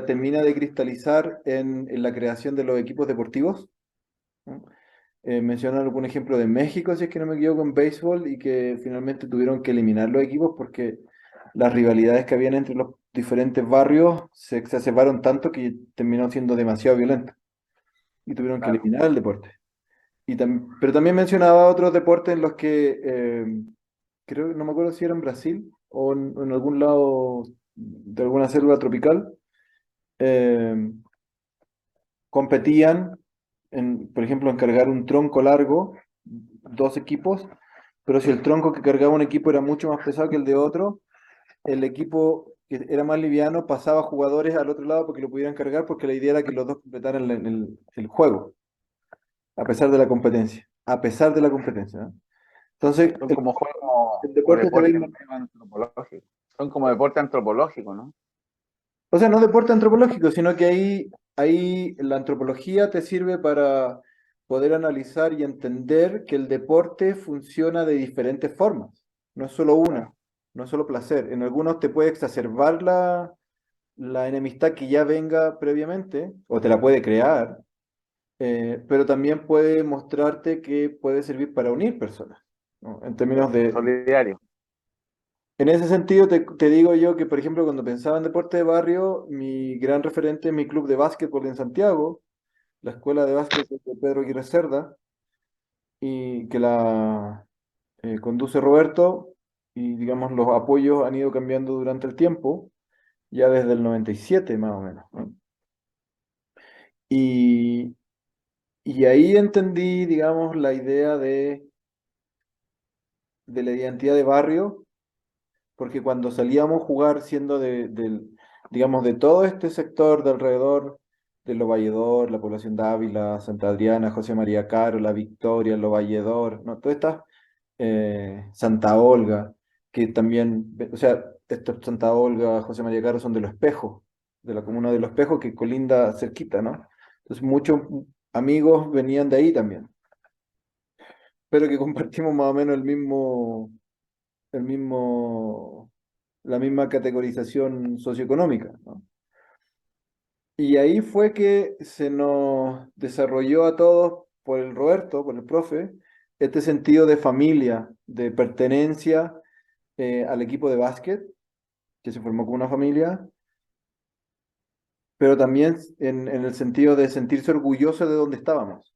Speaker 1: termina de cristalizar en la creación de los equipos deportivos, ¿no? Mencionan algún ejemplo de México, si es que no me equivoco, en béisbol, y que finalmente tuvieron que eliminar los equipos porque las rivalidades que habían entre los diferentes barrios se exacerbaron tanto que terminó siendo demasiado violento y tuvieron que
Speaker 2: Claro.
Speaker 1: eliminar el deporte. Pero también mencionaba otros deportes en los que creo, no me acuerdo si era en Brasil o en algún lado de alguna selva tropical, eh, competían, por ejemplo, en cargar un tronco largo, dos equipos, pero si el tronco que cargaba un equipo era mucho más pesado que el de otro, el equipo que era más liviano pasaba jugadores al otro lado porque lo pudieran cargar, porque la idea era que los dos completaran el juego, a pesar de la competencia, a pesar de la competencia, ¿no? Entonces,
Speaker 2: Son
Speaker 1: el,
Speaker 2: como juegos
Speaker 1: el
Speaker 2: o
Speaker 1: deporte se ve
Speaker 2: deportes medio antropológicos. Son como deporte antropológico, ¿no?
Speaker 1: O sea, no deporte antropológico, sino que ahí la antropología te sirve para poder analizar y entender que el deporte funciona de diferentes formas. No es solo una,
Speaker 2: Claro.
Speaker 1: no es solo placer. En algunos te puede exacerbar la enemistad que ya venga previamente, o te la puede crear, pero también puede mostrarte que puede servir para unir personas, ¿no? En términos de,
Speaker 2: Solidario.
Speaker 1: en ese sentido, te digo yo que, por ejemplo, cuando pensaba en deporte de barrio, mi gran referente es mi club de básquetbol en Santiago, la escuela de básquetbol de Pedro Aguirre Cerda, y que la conduce Roberto, y digamos, los apoyos han ido cambiando durante el tiempo, ya desde el 97 más o menos, ¿no? Y, y ahí entendí, digamos, la idea de la identidad de barrio, porque cuando salíamos a jugar siendo digamos, de todo este sector de alrededor de Lo Valledor, la población de Ávila, Santa Adriana, José María Caro, La Victoria, Lo Valledor, ¿no? Todas estas, Santa Olga, que también, o sea, estos Santa Olga, José María Caro son de Los Espejos, de la comuna de Los Espejos, que colinda cerquita, ¿no? Entonces muchos amigos venían de ahí también, pero que compartimos más o menos el mismo, la misma categorización socioeconómica, ¿no? Y ahí fue que se nos desarrolló a todos, por el Roberto, por el profe, este sentido de familia, de pertenencia al equipo de básquet, que se formó como una familia, pero también en el sentido de sentirse orgulloso de donde estábamos.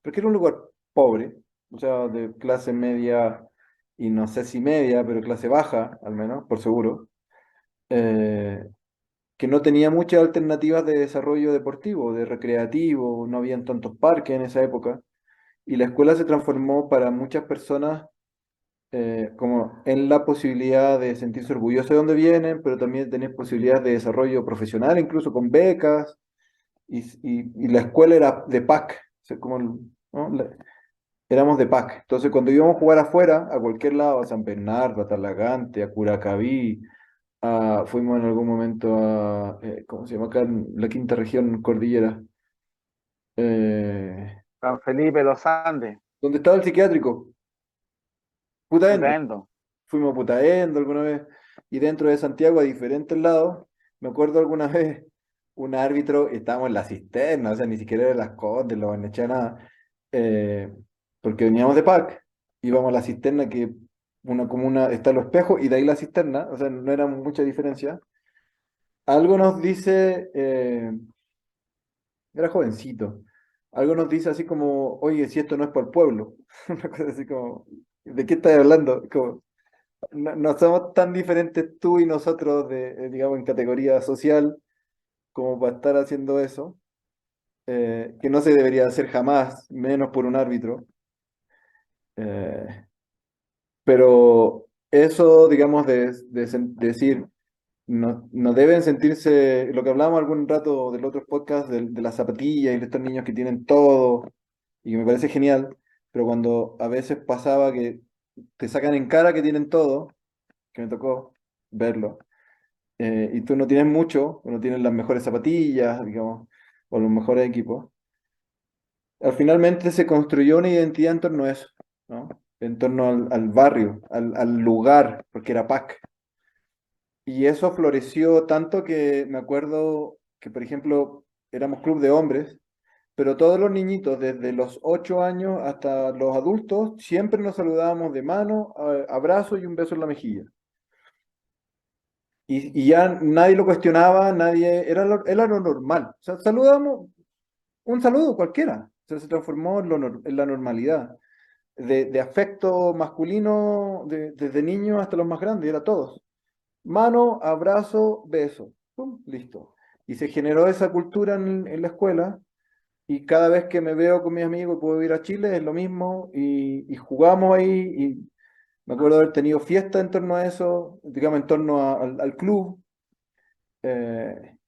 Speaker 1: Porque era un lugar pobre, o sea, de clase media, y no sé si media, pero clase baja, al menos, por seguro. eh, que no tenía muchas alternativas de desarrollo deportivo, de recreativo, no habían tantos parques en esa época, y la escuela se transformó para muchas personas como en la posibilidad de sentirse orgullosos de dónde vienen, pero también tener posibilidades de desarrollo profesional, incluso con becas, y la escuela era de PAC, o sea, ¿no? Éramos de PAC. Entonces, cuando íbamos a jugar afuera, a cualquier lado, a San Bernardo, a Talagante, a Curacaví, fuimos en algún momento ¿cómo se llama acá? En la quinta región cordillera. Eh,
Speaker 2: San Felipe, Los Andes,
Speaker 1: ¿Dónde estaba el psiquiátrico? Putaendo.
Speaker 2: Putaendo.
Speaker 1: Fuimos a Putaendo alguna vez. Y dentro de Santiago, a diferentes lados, me acuerdo alguna vez, un árbitro, estábamos en la cisterna, o sea, ni siquiera era Las Condes, lo Barnechea, nada. eh, Porque veníamos de PAC, íbamos a la cisterna, que una comuna está en Los Espejos, y de ahí la cisterna, o sea, no era mucha diferencia. Algo nos dice era jovencito. Algo nos dice así como, oye, si esto no es por el pueblo. Una cosa así como, ¿de qué estás hablando? Como, no, no somos tan diferentes tú y nosotros, digamos, en categoría social, como para estar haciendo eso, que no se debería hacer jamás, menos por un árbitro. Eh, pero eso, digamos, de decir, no, no deben sentirse, lo que hablábamos algún rato del otro podcast, de las zapatillas y de estos niños que tienen todo, y que me parece genial, pero cuando a veces pasaba que te sacan en cara que tienen todo, que me tocó verlo, y tú no tienes mucho, o no tienes las mejores zapatillas, digamos, o los mejores equipos, al finalmente se construyó una identidad en torno a eso, ¿no? En torno al barrio, al lugar, porque era PAC. Y eso floreció tanto que me acuerdo que, por ejemplo, éramos club de hombres, pero todos los niñitos, desde los 8 años hasta los adultos, siempre nos saludábamos de mano, abrazo y un beso en la mejilla. Y ya nadie lo cuestionaba, nadie, era lo normal. O sea, saludábamos, un saludo cualquiera. O sea, se transformó en la normalidad. De afecto masculino, desde niños hasta los más grandes, era todos. Mano, abrazo, beso. Pum, listo. Y se generó esa cultura en la escuela. Y cada vez que me veo con mis amigos y puedo ir a Chile, es lo mismo. Y jugamos ahí. Y me acuerdo haber tenido fiesta en torno a eso, digamos, en torno al club.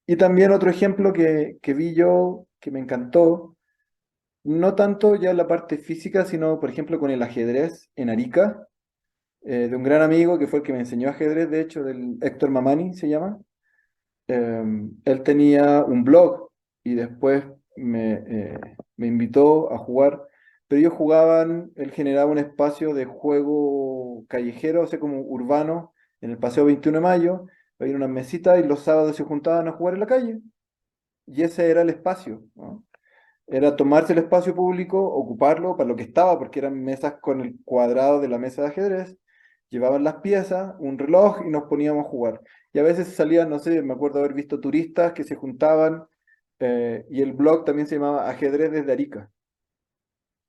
Speaker 1: Y también otro ejemplo que vi yo, que me encantó, no tanto ya en la parte física, sino, por ejemplo, con el ajedrez en Arica, de un gran amigo que fue el que me enseñó ajedrez, de hecho, del Héctor Mamani se llama. Él tenía un blog y después me invitó a jugar, pero ellos jugaban, él generaba un espacio de juego callejero, o sea, como urbano, en el Paseo 21 de Mayo, había unas mesitas y los sábados se juntaban a jugar en la calle, y ese era el espacio, ¿no? Era tomarse el espacio público, ocuparlo para lo que estaba, porque eran mesas con el cuadrado de la mesa de ajedrez, llevaban las piezas, un reloj y nos poníamos a jugar. Y a veces salían, no sé, me acuerdo haber visto turistas que se juntaban, y el blog también se llamaba Ajedrez desde Arica.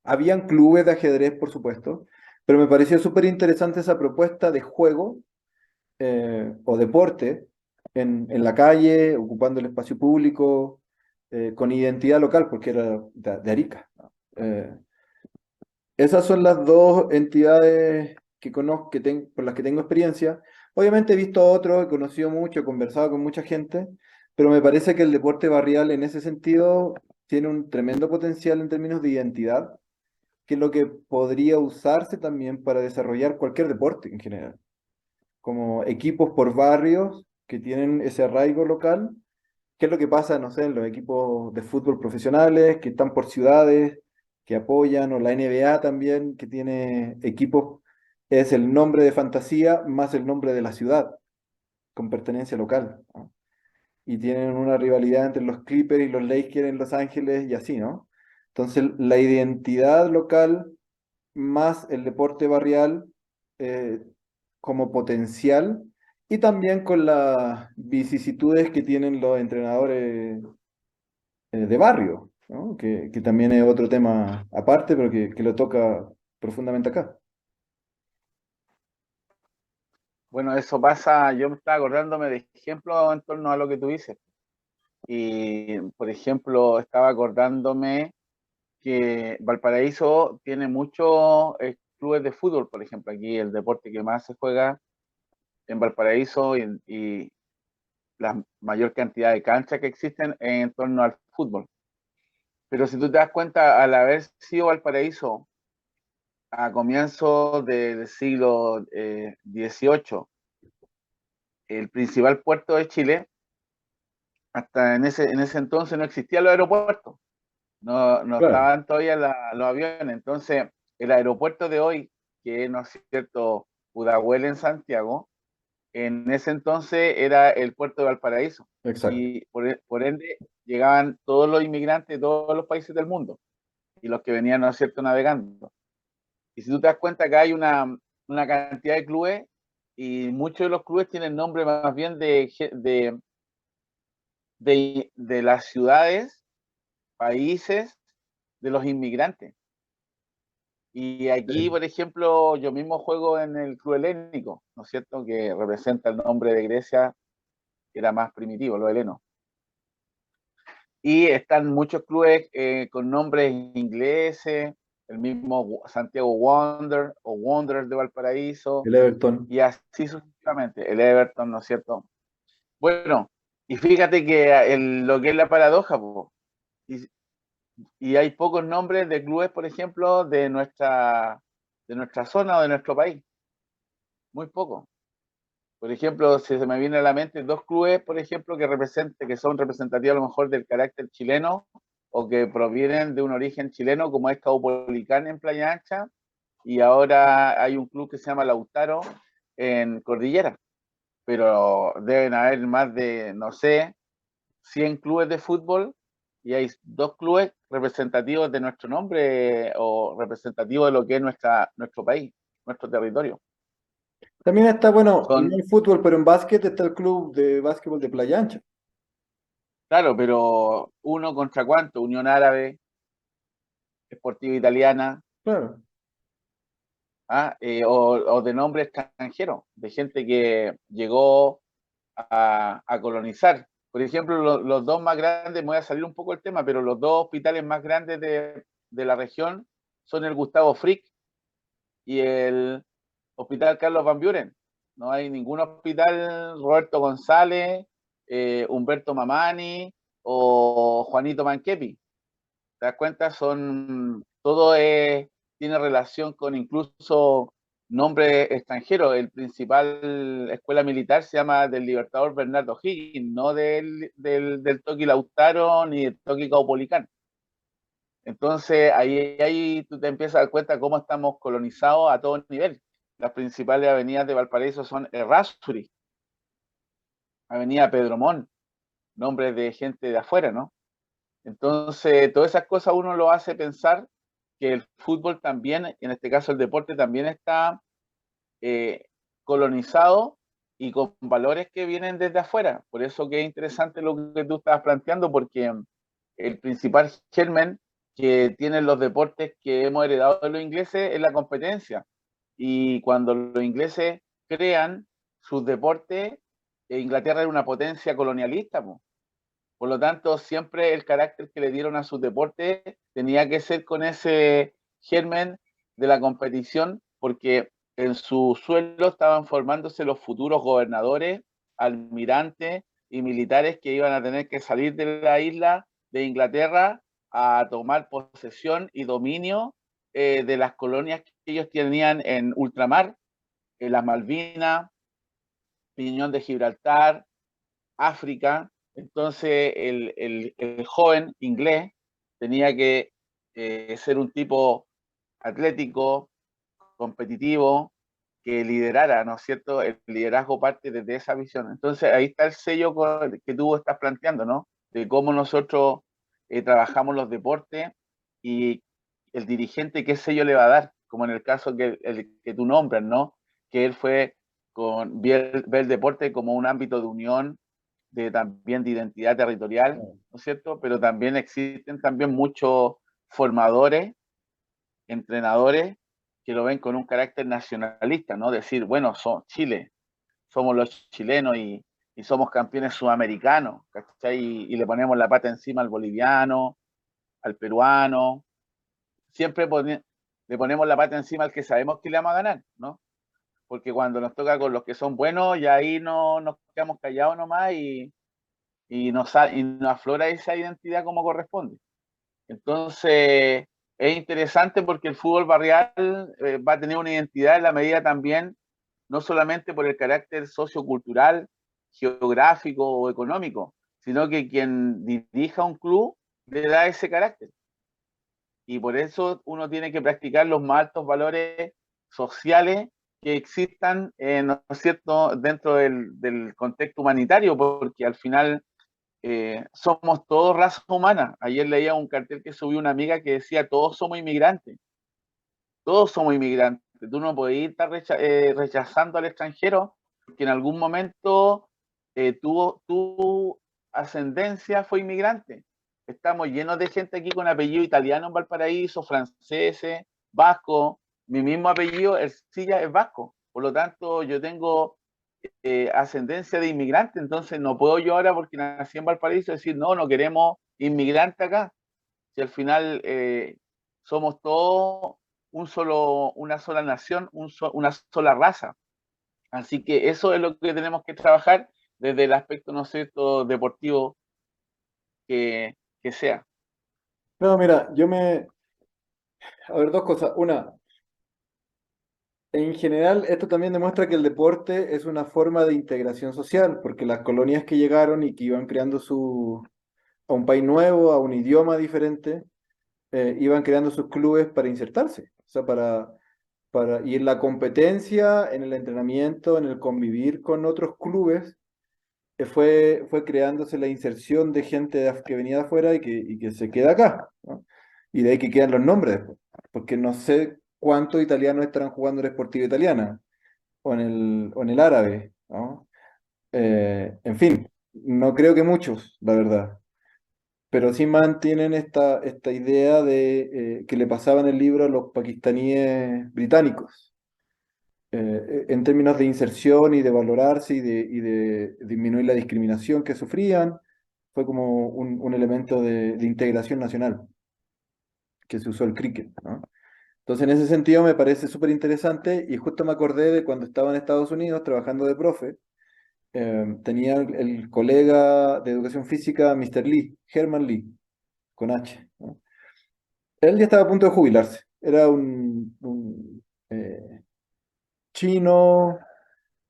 Speaker 1: Habían clubes de ajedrez, por supuesto, pero me pareció súper interesante esa propuesta de juego, o deporte en la calle, ocupando el espacio público, con identidad local, porque era de Arica, ¿no? Esas son las dos entidades que conozco, por las que tengo experiencia. Obviamente he visto otros, he conocido mucho, he conversado con mucha gente, pero me parece que el deporte barrial en ese sentido tiene un tremendo potencial en términos de identidad, que es lo que podría usarse también para desarrollar cualquier deporte en general, como equipos por barrios que tienen ese arraigo local. ¿Qué es lo que pasa, no sé, en los equipos de fútbol profesionales que están por ciudades, que apoyan, o la NBA también, que tiene equipos, es el nombre de fantasía más el nombre de la ciudad, con pertenencia local, ¿no? Y tienen una rivalidad entre los Clippers y los Lakers en Los Ángeles y así, ¿no? Entonces, la identidad local más el deporte barrial, eh, como potencial, y también con las vicisitudes que tienen los entrenadores, de barrio, ¿no? Que también es otro tema aparte, pero que lo toca profundamente acá.
Speaker 2: Bueno, eso pasa, yo me estaba acordándome de ejemplos en torno a lo que tú dices. Y, por ejemplo, estaba acordándome que Valparaíso tiene muchos clubes de fútbol, por ejemplo, aquí el deporte que más se juega en Valparaíso y la mayor cantidad de canchas que existen en torno al fútbol. Pero si tú te das cuenta, al haber sido Valparaíso a comienzos del siglo XVIII, el principal puerto de Chile, hasta en ese entonces no existían los aeropuertos, no
Speaker 1: Claro,
Speaker 2: estaban todavía los aviones. Entonces, el aeropuerto de hoy, que no es cierto, Pudahuel en Santiago, en ese entonces era el puerto de Valparaíso.
Speaker 1: exacto.
Speaker 2: Y por ende llegaban todos los inmigrantes de todos los países del mundo y los que venían, ¿no es cierto?, navegando. Y si tú te das cuenta que hay una cantidad de clubes y muchos de los clubes tienen nombre más bien de las ciudades países de los inmigrantes. Y aquí,
Speaker 1: Sí.
Speaker 2: por ejemplo, yo mismo juego en el Club Helénico, ¿no es cierto? Que representa el nombre de Grecia, que era más primitivo, los helenos. Y están muchos clubes con nombres ingleses, el mismo Santiago Wander o Wanderers de Valparaíso,
Speaker 1: El Everton.
Speaker 2: y así sucesivamente, el Everton, ¿no es cierto? Bueno, y fíjate que lo que es la paradoja, po, y, y hay pocos nombres de clubes, por ejemplo, de nuestra zona o de nuestro país, muy pocos. Por ejemplo, si se me viene a la mente dos clubes, por ejemplo, que son representativos a lo mejor del carácter chileno o que provienen de un origen chileno, como es Caupolicán en Playa Ancha, y ahora hay un club que se llama Lautaro en Cordillera, pero deben haber más de, no sé, 100 clubes de fútbol y hay dos clubes representativos de nuestro nombre o representativos de lo que es nuestro país, nuestro territorio.
Speaker 1: También está, bueno, no
Speaker 2: Son,
Speaker 1: en fútbol, pero en básquet está el club de básquetbol de Playa Ancha.
Speaker 2: claro, pero uno contra cuánto, Unión Árabe, Esportiva Italiana,
Speaker 1: Claro.
Speaker 2: o de nombre extranjero, de gente que llegó a colonizar. Por ejemplo, los dos más grandes, me voy a salir un poco del tema, pero los dos hospitales más grandes de la región son el Gustavo Frick y el Hospital Carlos Van Buren. No hay ningún hospital Roberto González, Humberto Mamani o Juanito Manquepi. ¿Te das cuenta? Tiene relación con incluso nombres extranjeros. El principal escuela militar se llama del Libertador Bernardo Higgins, no del Toki Lautaro ni del Toki Caupolicán. Entonces ahí tú te empiezas a dar cuenta cómo estamos colonizados a todo nivel. Las principales avenidas de Valparaíso son Errázuriz, Avenida Pedro Montt, nombres de gente de afuera, ¿no? Entonces, todas esas cosas uno lo hace pensar que el fútbol también, en este caso el deporte, también está eh, colonizado y con valores que vienen desde afuera. Por eso que es interesante lo que tú estabas planteando, porque el principal germen que tienen los deportes que hemos heredado de los ingleses es la competencia. Y cuando los ingleses crean sus deportes, Inglaterra era una potencia colonialista, po. Por lo tanto, siempre el carácter que le dieron a sus deportes tenía que ser con ese germen de la competición, porque en su suelo estaban formándose los futuros gobernadores, almirantes y militares que iban a tener que salir de la isla de Inglaterra a tomar posesión y dominio de las colonias que ellos tenían en ultramar, en las Malvinas, Piñón de Gibraltar, África. Entonces el joven inglés tenía que ser un tipo atlético, competitivo, que liderara, ¿no es cierto? El liderazgo parte desde esa visión. Entonces ahí está el sello que tú estás planteando, ¿no? De cómo nosotros trabajamos los deportes y el dirigente qué sello le va a dar, como en el caso que tú nombras, ¿no? Que él fue ve el deporte como un ámbito de unión, también de identidad territorial, ¿no es cierto? Pero también existen también muchos formadores, entrenadores que lo ven con un carácter nacionalista, ¿no? Decir, bueno, Chile, somos los chilenos y somos campeones sudamericanos, ¿cachai? Y le ponemos la pata encima al boliviano, al peruano, siempre le ponemos la pata encima al que sabemos que le vamos a ganar, ¿no? Porque cuando nos toca con los que son buenos, ya ahí no nos quedamos callados nomás y nos aflora esa identidad como corresponde. Entonces, es interesante porque el fútbol barrial va a tener una identidad en la medida también, no solamente por el carácter sociocultural, geográfico o económico, sino que quien dirija un club le da ese carácter. Y por eso uno tiene que practicar los más altos valores sociales que existan, ¿no es cierto?, dentro del contexto humanitario, porque al final somos todos raza humana. Ayer leía un cartel que subió una amiga que decía, todos somos inmigrantes, todos somos inmigrantes. Tú no puedes estar rechazando al extranjero porque en algún momento tu ascendencia fue inmigrante. estamos llenos de gente aquí con apellido italiano en Valparaíso, franceses, vasco. Mi mismo apellido, Ercilla, es vasco. Por lo tanto, yo tengo ascendencia de inmigrante, entonces no puedo yo ahora, porque nací en Valparaíso, decir, no, no queremos inmigrante acá. Si al final somos todos una sola nación, una sola raza. Así que eso es lo que tenemos que trabajar desde el aspecto, ¿no es cierto?, deportivo que sea.
Speaker 1: No, mira, a ver, dos cosas. Una, en general, esto también demuestra que el deporte es una forma de integración social, porque las colonias que llegaron y que iban creando a un país nuevo, a un idioma diferente, iban creando sus clubes para insertarse, o sea, y en la competencia, en el entrenamiento, en el convivir con otros clubes, fue creándose la inserción de gente que venía de afuera y que se queda acá, ¿no? Y de ahí que quedan los nombres después, porque no sé cuántos italianos estarán jugando en la Sportiva Italiana o en el árabe, ¿no? En fin, no creo que muchos, la verdad, pero sí mantienen esta idea de que le pasaban el libro a los pakistaníes británicos, en términos de inserción y de valorarse y de disminuir la discriminación que sufrían. Fue como un elemento de integración nacional que se usó el cricket, ¿no? Entonces, en ese sentido me parece súper interesante y justo me acordé de cuando estaba en Estados Unidos trabajando de profe. Tenía el colega de educación física, Mr. Lee, Herman Lee, con H, ¿no? Él ya estaba a punto de jubilarse. Era un chino,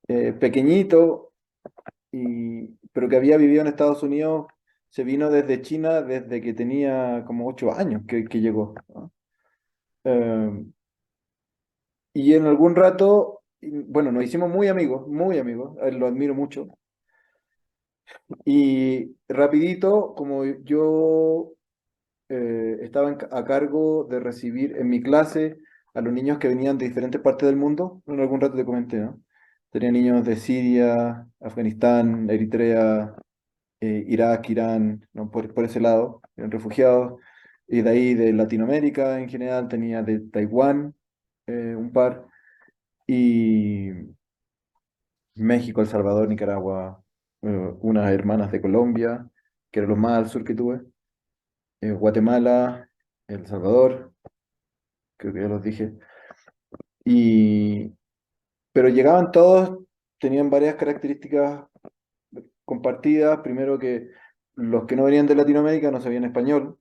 Speaker 1: pequeñito, pero que había vivido en Estados Unidos. Se vino desde China desde que tenía como 8 años que llegó, ¿no? Eh, y en algún rato, bueno, nos hicimos muy amigos, a él lo admiro mucho. Y rapidito, como yo estaba a cargo de recibir en mi clase a los niños que venían de diferentes partes del mundo, en algún rato te comenté, ¿no? Tenía niños de Siria, Afganistán, Eritrea, Irak, Irán, ¿no? Por ese lado, eran refugiados. Y de ahí de Latinoamérica en general, tenía de Taiwán un par, y México, El Salvador, Nicaragua, unas hermanas de Colombia, que eran los más al sur que tuve, Guatemala, El Salvador, creo que ya los dije. Y, pero llegaban todos, tenían varias características compartidas. Primero que los que no venían de Latinoamérica no sabían español,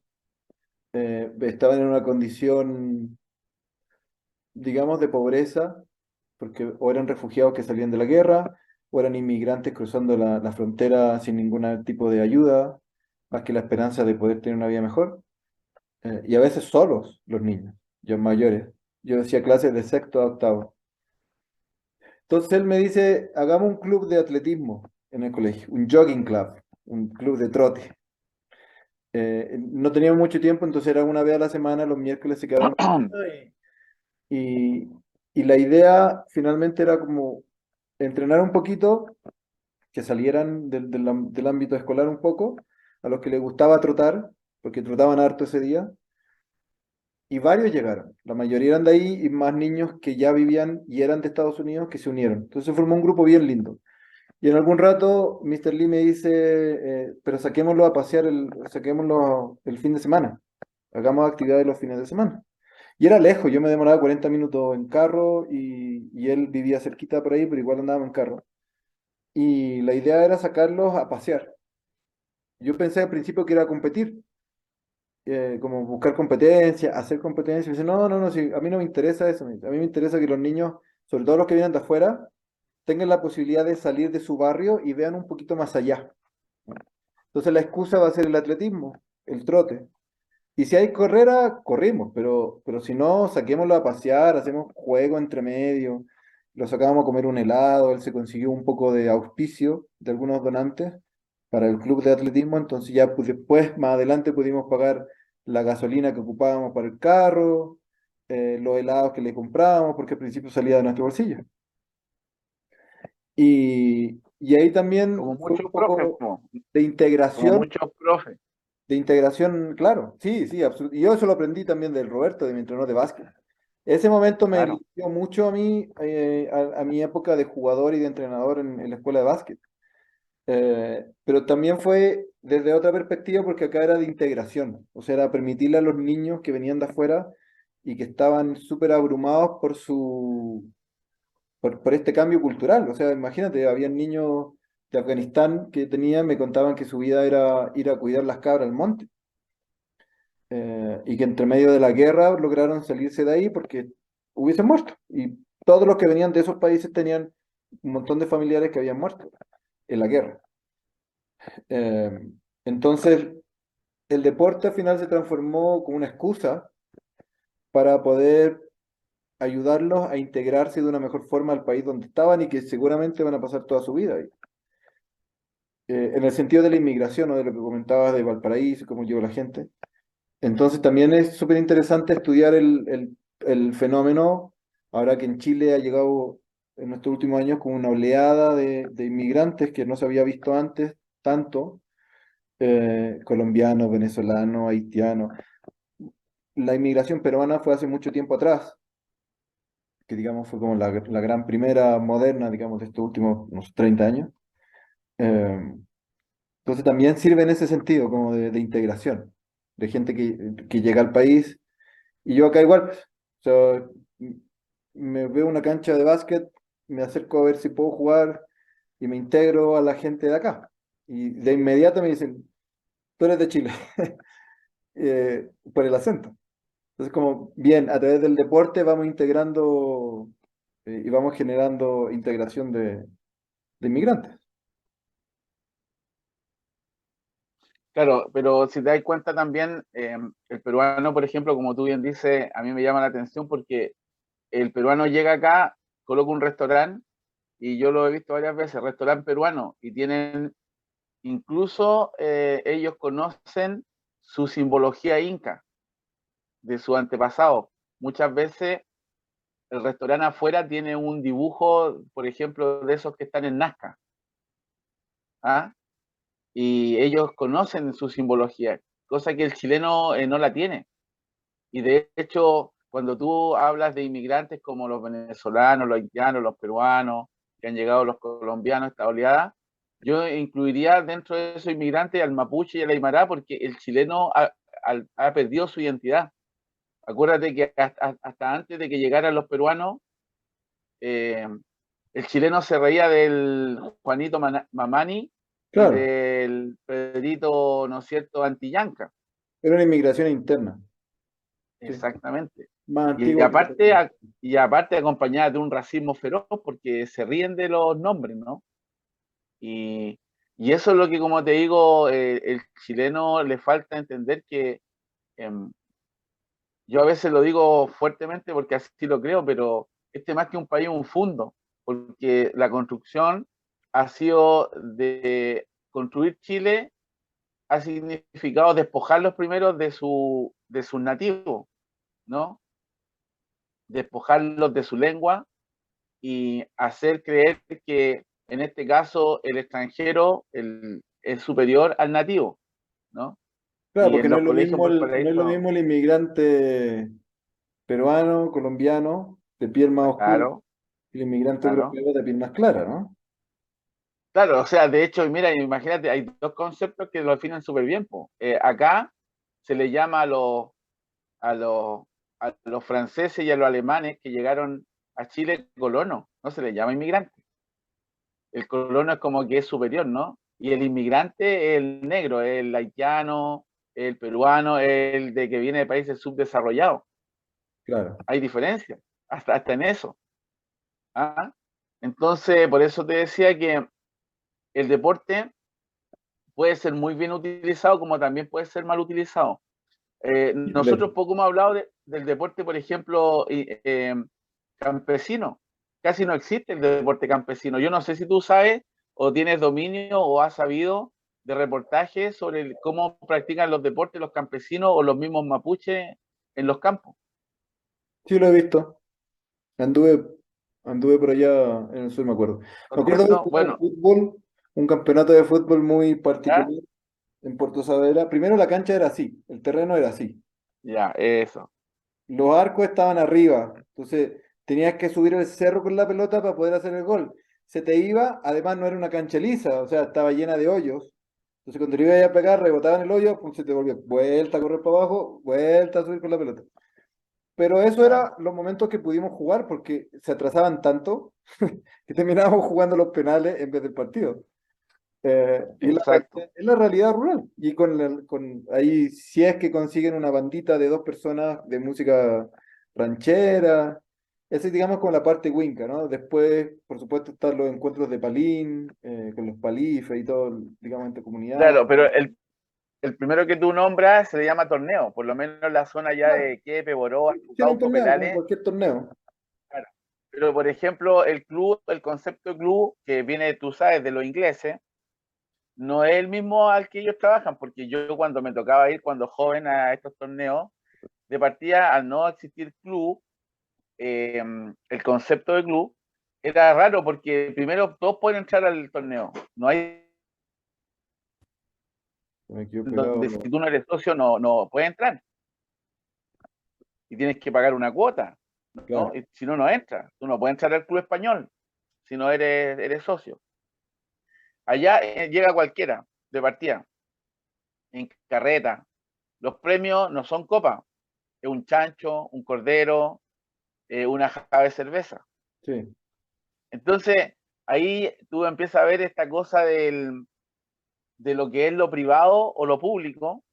Speaker 1: estaban en una condición, digamos, de pobreza, porque o eran refugiados que salían de la guerra, o eran inmigrantes cruzando la frontera sin ningún tipo de ayuda, más que la esperanza de poder tener una vida mejor. Y a veces solos los niños, yo mayores. Yo hacía clases de sexto a octavo. Entonces él me dice, hagamos un club de atletismo en el colegio, un jogging club, un club de trote. No teníamos mucho tiempo, entonces era una vez a la semana, los miércoles se quedaban y, y la idea finalmente era como entrenar un poquito, que salieran del ámbito escolar un poco, a los que les gustaba trotar, porque trotaban harto ese día, y varios llegaron. La mayoría eran de ahí y más niños que ya vivían y eran de Estados Unidos que se unieron. Entonces se formó un grupo bien lindo. Y en algún rato Mr. Lee me dice, pero saquémoslo a pasear, saquémoslo el fin de semana, hagamos actividades los fines de semana. Y era lejos, yo me demoraba 40 minutos en carro y él vivía cerquita por ahí, pero igual andábamos en carro. Y la idea era sacarlos a pasear. Yo pensé al principio que era competir, como buscar competencia, hacer competencia. Y me dice, no, no, no, sí, a mí no me interesa eso. A mí me interesa que los niños, sobre todo los que vienen de afuera, tengan la posibilidad de salir de su barrio y vean un poquito más allá. Entonces la excusa va a ser el atletismo, el trote. Y si hay carrera, corrimos, pero si no, saquémoslo a pasear, hacemos juego entre medio, lo sacábamos a comer un helado, él se consiguió un poco de auspicio de algunos donantes para el club de atletismo, entonces ya pues, después, más adelante, pudimos pagar la gasolina que ocupábamos para el carro, los helados que le comprábamos, porque al principio salía de nuestro bolsillo. Y ahí también
Speaker 2: Como
Speaker 1: fue
Speaker 2: muchos
Speaker 1: un
Speaker 2: profes,
Speaker 1: poco
Speaker 2: po,
Speaker 1: de
Speaker 2: como
Speaker 1: integración.
Speaker 2: muchos profes.
Speaker 1: de integración, claro, sí, sí, absolutamente. Y yo eso lo aprendí también del Roberto, de mi entrenador de básquet. Ese momento me
Speaker 2: Claro.
Speaker 1: inició mucho a mí, a mi época de jugador y de entrenador en la escuela de básquet. Pero también fue desde otra perspectiva porque acá era de integración, o sea, era permitirle a los niños que venían de afuera y que estaban súper abrumados por este cambio cultural. O sea, imagínate, había niños de Afganistán que tenían, me contaban que su vida era ir a cuidar las cabras al monte, y que entre medio de la guerra lograron salirse de ahí porque hubiesen muerto. Y todos los que venían de esos países tenían un montón de familiares que habían muerto en la guerra. Eh, entonces, el deporte al final se transformó como una excusa para poder ayudarlos a integrarse de una mejor forma al país donde estaban y que seguramente van a pasar toda su vida ahí. En el sentido de la inmigración o de lo que comentabas de Valparaíso, cómo llegó la gente. Entonces también es súper interesante estudiar el fenómeno, ahora que en Chile ha llegado en estos últimos años como una oleada de inmigrantes que no se había visto antes tanto, colombianos, venezolanos, haitianos. La inmigración peruana fue hace mucho tiempo atrás, que digamos fue como la gran primera moderna, digamos, de estos últimos unos 30 años. Eh, entonces también sirve en ese sentido, como de integración, de gente que llega al país. Y yo acá igual, o sea, me veo una cancha de básquet, me acerco a ver si puedo jugar y me integro a la gente de acá. Y de inmediato me dicen, tú eres de Chile, por el acento. Entonces, como bien, a través del deporte vamos integrando, y vamos generando integración de inmigrantes.
Speaker 2: Claro, pero si te das cuenta también, el peruano, por ejemplo, como tú bien dices, a mí me llama la atención porque el peruano llega acá, coloca un restaurante, y yo lo he visto varias veces, restaurante peruano, y tienen, incluso ellos conocen su simbología inca, de su antepasado. Muchas veces el restaurante afuera tiene un dibujo, por ejemplo, de esos que están en Nazca, ¿ah? Y ellos conocen su simbología, cosa que el chileno no la tiene. Y de hecho, cuando tú hablas de inmigrantes como los venezolanos, los haitianos, los peruanos, que han llegado los colombianos, esta oleada, yo incluiría dentro de esos inmigrantes al mapuche y al aymara, porque el chileno ha perdido su identidad. Acuérdate que hasta antes de que llegaran los peruanos, eh, el chileno se reía del Juanito Mamani y
Speaker 1: Claro,
Speaker 2: del Pedrito, ¿no es cierto?, Antillanca.
Speaker 1: era una inmigración interna, sí,
Speaker 2: Exactamente.
Speaker 1: más
Speaker 2: Y
Speaker 1: antigua que la
Speaker 2: aparte,
Speaker 1: propia.
Speaker 2: y aparte acompañada de un racismo feroz porque se ríen de los nombres, ¿no? Y, y eso es lo que, como te digo, el chileno le falta entender que em, yo a veces lo digo fuertemente porque así lo creo, pero este más que un país es un fundo, porque la construcción ha sido de construir Chile, ha significado despojarlos primero de sus nativos, ¿no? Despojarlos de su lengua y hacer creer que en este caso el extranjero es superior al nativo, ¿no?
Speaker 1: Claro,
Speaker 2: Y
Speaker 1: porque
Speaker 2: en los colegios en
Speaker 1: no es lo
Speaker 2: Valparaíso,
Speaker 1: mismo el inmigrante peruano, colombiano, de piel más oscura,
Speaker 2: claro,
Speaker 1: y el inmigrante
Speaker 2: claro,
Speaker 1: europeo de piel más clara, ¿no?
Speaker 2: claro, o sea, de hecho, mira, imagínate, hay dos conceptos que lo definen súper bien, po. Acá se le llama a los, a los franceses y a los alemanes que llegaron a Chile colonos, no se les llama inmigrante. El colono es como que es superior, ¿no? Y el inmigrante es el negro, el haitiano, el peruano, el de que viene de países subdesarrollados.
Speaker 1: Claro.
Speaker 2: Hay diferencias, hasta en eso. ¿Ah? Entonces, por eso te decía que el deporte puede ser muy bien utilizado como también puede ser mal utilizado. Nosotros poco hemos hablado del deporte, por ejemplo, campesino. Casi no existe el deporte campesino. Yo no sé si tú sabes o tienes dominio o has sabido de reportajes sobre cómo practican los deportes los campesinos o los mismos mapuches en los campos.
Speaker 1: Sí, lo he visto. Anduve, anduve por allá en el sur, me acuerdo. Me acuerdo de
Speaker 2: ¿Correcto?
Speaker 1: jugar
Speaker 2: Bueno,
Speaker 1: fútbol, un campeonato de fútbol muy
Speaker 2: ¿ya?
Speaker 1: particular, en Puerto Saavedra, primero la cancha era así, el terreno era así.
Speaker 2: Ya, eso.
Speaker 1: Los arcos estaban arriba, entonces tenías que subir el cerro con la pelota para poder hacer el gol. Se te iba, además no era una cancha lisa, o sea, estaba llena de hoyos. Entonces cuando le ibas a pegar, rebotaba en el hoyo, pues se te volvía vuelta a correr para abajo, vuelta a subir con la pelota. Pero eso
Speaker 2: Claro.
Speaker 1: era los momentos que pudimos jugar porque se atrasaban tanto que terminábamos jugando los penales en vez del partido. Y
Speaker 2: Exacto.
Speaker 1: es la realidad rural. Y con ahí, si es que consiguen una bandita de dos personas de música ranchera, esa es, digamos, como la parte winca, ¿no? Después, por supuesto, están los encuentros de Palín, con los palifes y todo, digamos, entre comunidades.
Speaker 2: Claro, pero el primero que tú nombras se le llama torneo, por lo menos en la zona ya
Speaker 1: Claro,
Speaker 2: de Quepe, Boroa,
Speaker 1: tiene un
Speaker 2: Cauco,
Speaker 1: torneo, como
Speaker 2: Perales.
Speaker 1: cualquier torneo.
Speaker 2: Claro. Pero, por ejemplo, el club, el concepto de club, que viene, tú sabes, de los ingleses, no es el mismo al que ellos trabajan, porque yo cuando me tocaba ir cuando joven a estos torneos, de partida, al no existir club, el concepto de club era raro porque primero todos pueden entrar al torneo. No hay
Speaker 1: Me quedo
Speaker 2: donde si
Speaker 1: pegado.
Speaker 2: tú no eres socio no puedes entrar y tienes que pagar una cuota, ¿no?
Speaker 1: Claro,
Speaker 2: Y si no, no entras. Tú no puedes entrar al club español si no eres socio. Allá llega cualquiera de partida, en carreta. Los premios no son copas, es un chancho, un cordero, una jarra de cerveza.
Speaker 1: sí.
Speaker 2: Entonces, ahí tú empiezas a ver esta cosa de lo que es lo privado o lo público,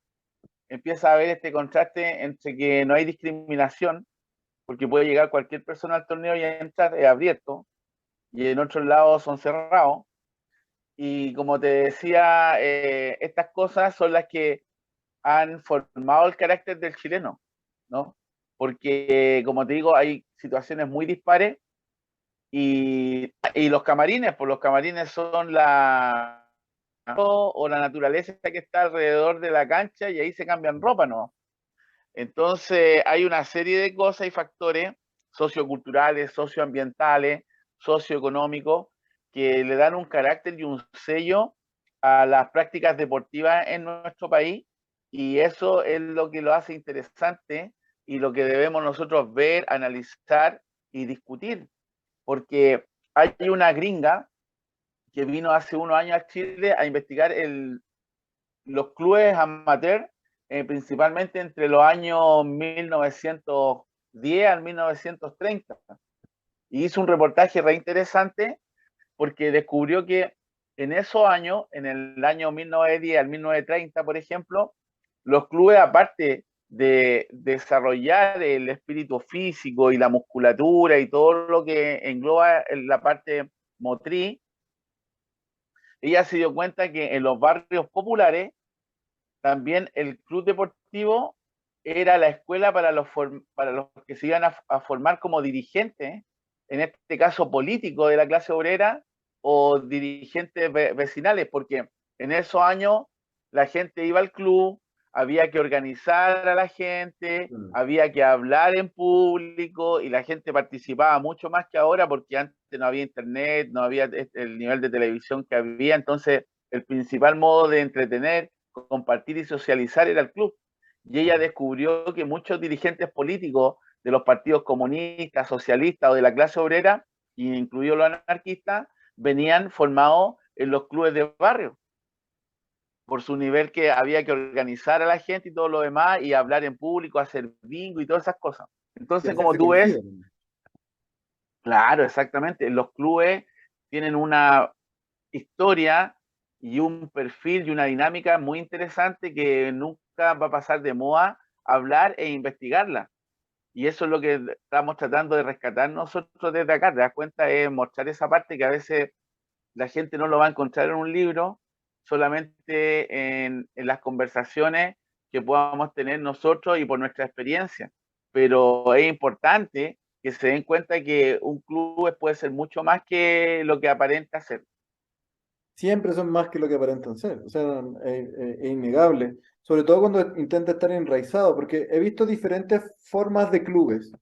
Speaker 2: empiezas a ver este contraste entre que no hay discriminación, porque puede llegar cualquier persona al torneo y entrar, es abierto, y en otros lados son cerrados. Y como te decía, estas cosas son las que han formado el carácter del chileno, ¿no? Porque, como te digo, hay situaciones muy dispares y los camarines, pues los camarines son la o la naturaleza que está alrededor de la cancha y ahí se cambian ropa, ¿no? Entonces hay una serie de cosas y factores socioculturales, socioambientales, socioeconómicos que le dan un carácter y un sello a las prácticas deportivas en nuestro país y eso es lo que lo hace interesante y lo que debemos nosotros ver, analizar y discutir, porque hay una gringa que vino hace unos años a Chile a investigar los clubes amateur, principalmente entre los años 1910 al 1930. Y hizo un reportaje re interesante porque descubrió que en esos años, en el año 1910 al 1930, por ejemplo, los clubes, aparte de desarrollar el espíritu físico y la musculatura y todo lo que engloba la parte motriz, ella se dio cuenta que en los barrios populares también el club deportivo era la escuela para los que se iban a formar como dirigentes, en este caso políticos de la clase obrera o dirigentes vecinales, porque en esos años la gente iba al club, había que organizar a la gente,
Speaker 1: Mm.
Speaker 2: había que hablar en público y la gente participaba mucho más que ahora porque antes no había internet, no había el nivel de televisión que había, entonces el principal modo de entretener, compartir y socializar era el club. Y ella descubrió que muchos dirigentes políticos de los partidos comunistas, socialistas o de la clase obrera, incluidos los anarquistas, venían formados en los clubes de barrio, por su nivel que había que organizar a la gente y todo lo demás, y hablar en público, hacer bingo y todas esas cosas.
Speaker 1: Y
Speaker 2: Entonces, como
Speaker 1: hacerse
Speaker 2: tú
Speaker 1: conocido.
Speaker 2: ves, claro, exactamente, los clubes tienen una historia y un perfil y una dinámica muy interesante que nunca va a pasar de moda hablar e investigarla. Y eso es lo que estamos tratando de rescatar nosotros desde acá. Te das cuenta, es mostrar esa parte que a veces la gente no lo va a encontrar en un libro, solamente en las conversaciones que podamos tener nosotros y por nuestra experiencia. Pero es importante que se den cuenta que un club puede ser mucho más que lo que aparenta ser.
Speaker 1: Siempre son más que lo que aparentan ser, o sea, es innegable, sobre todo cuando intenta estar enraizado, porque he visto diferentes formas de clubes,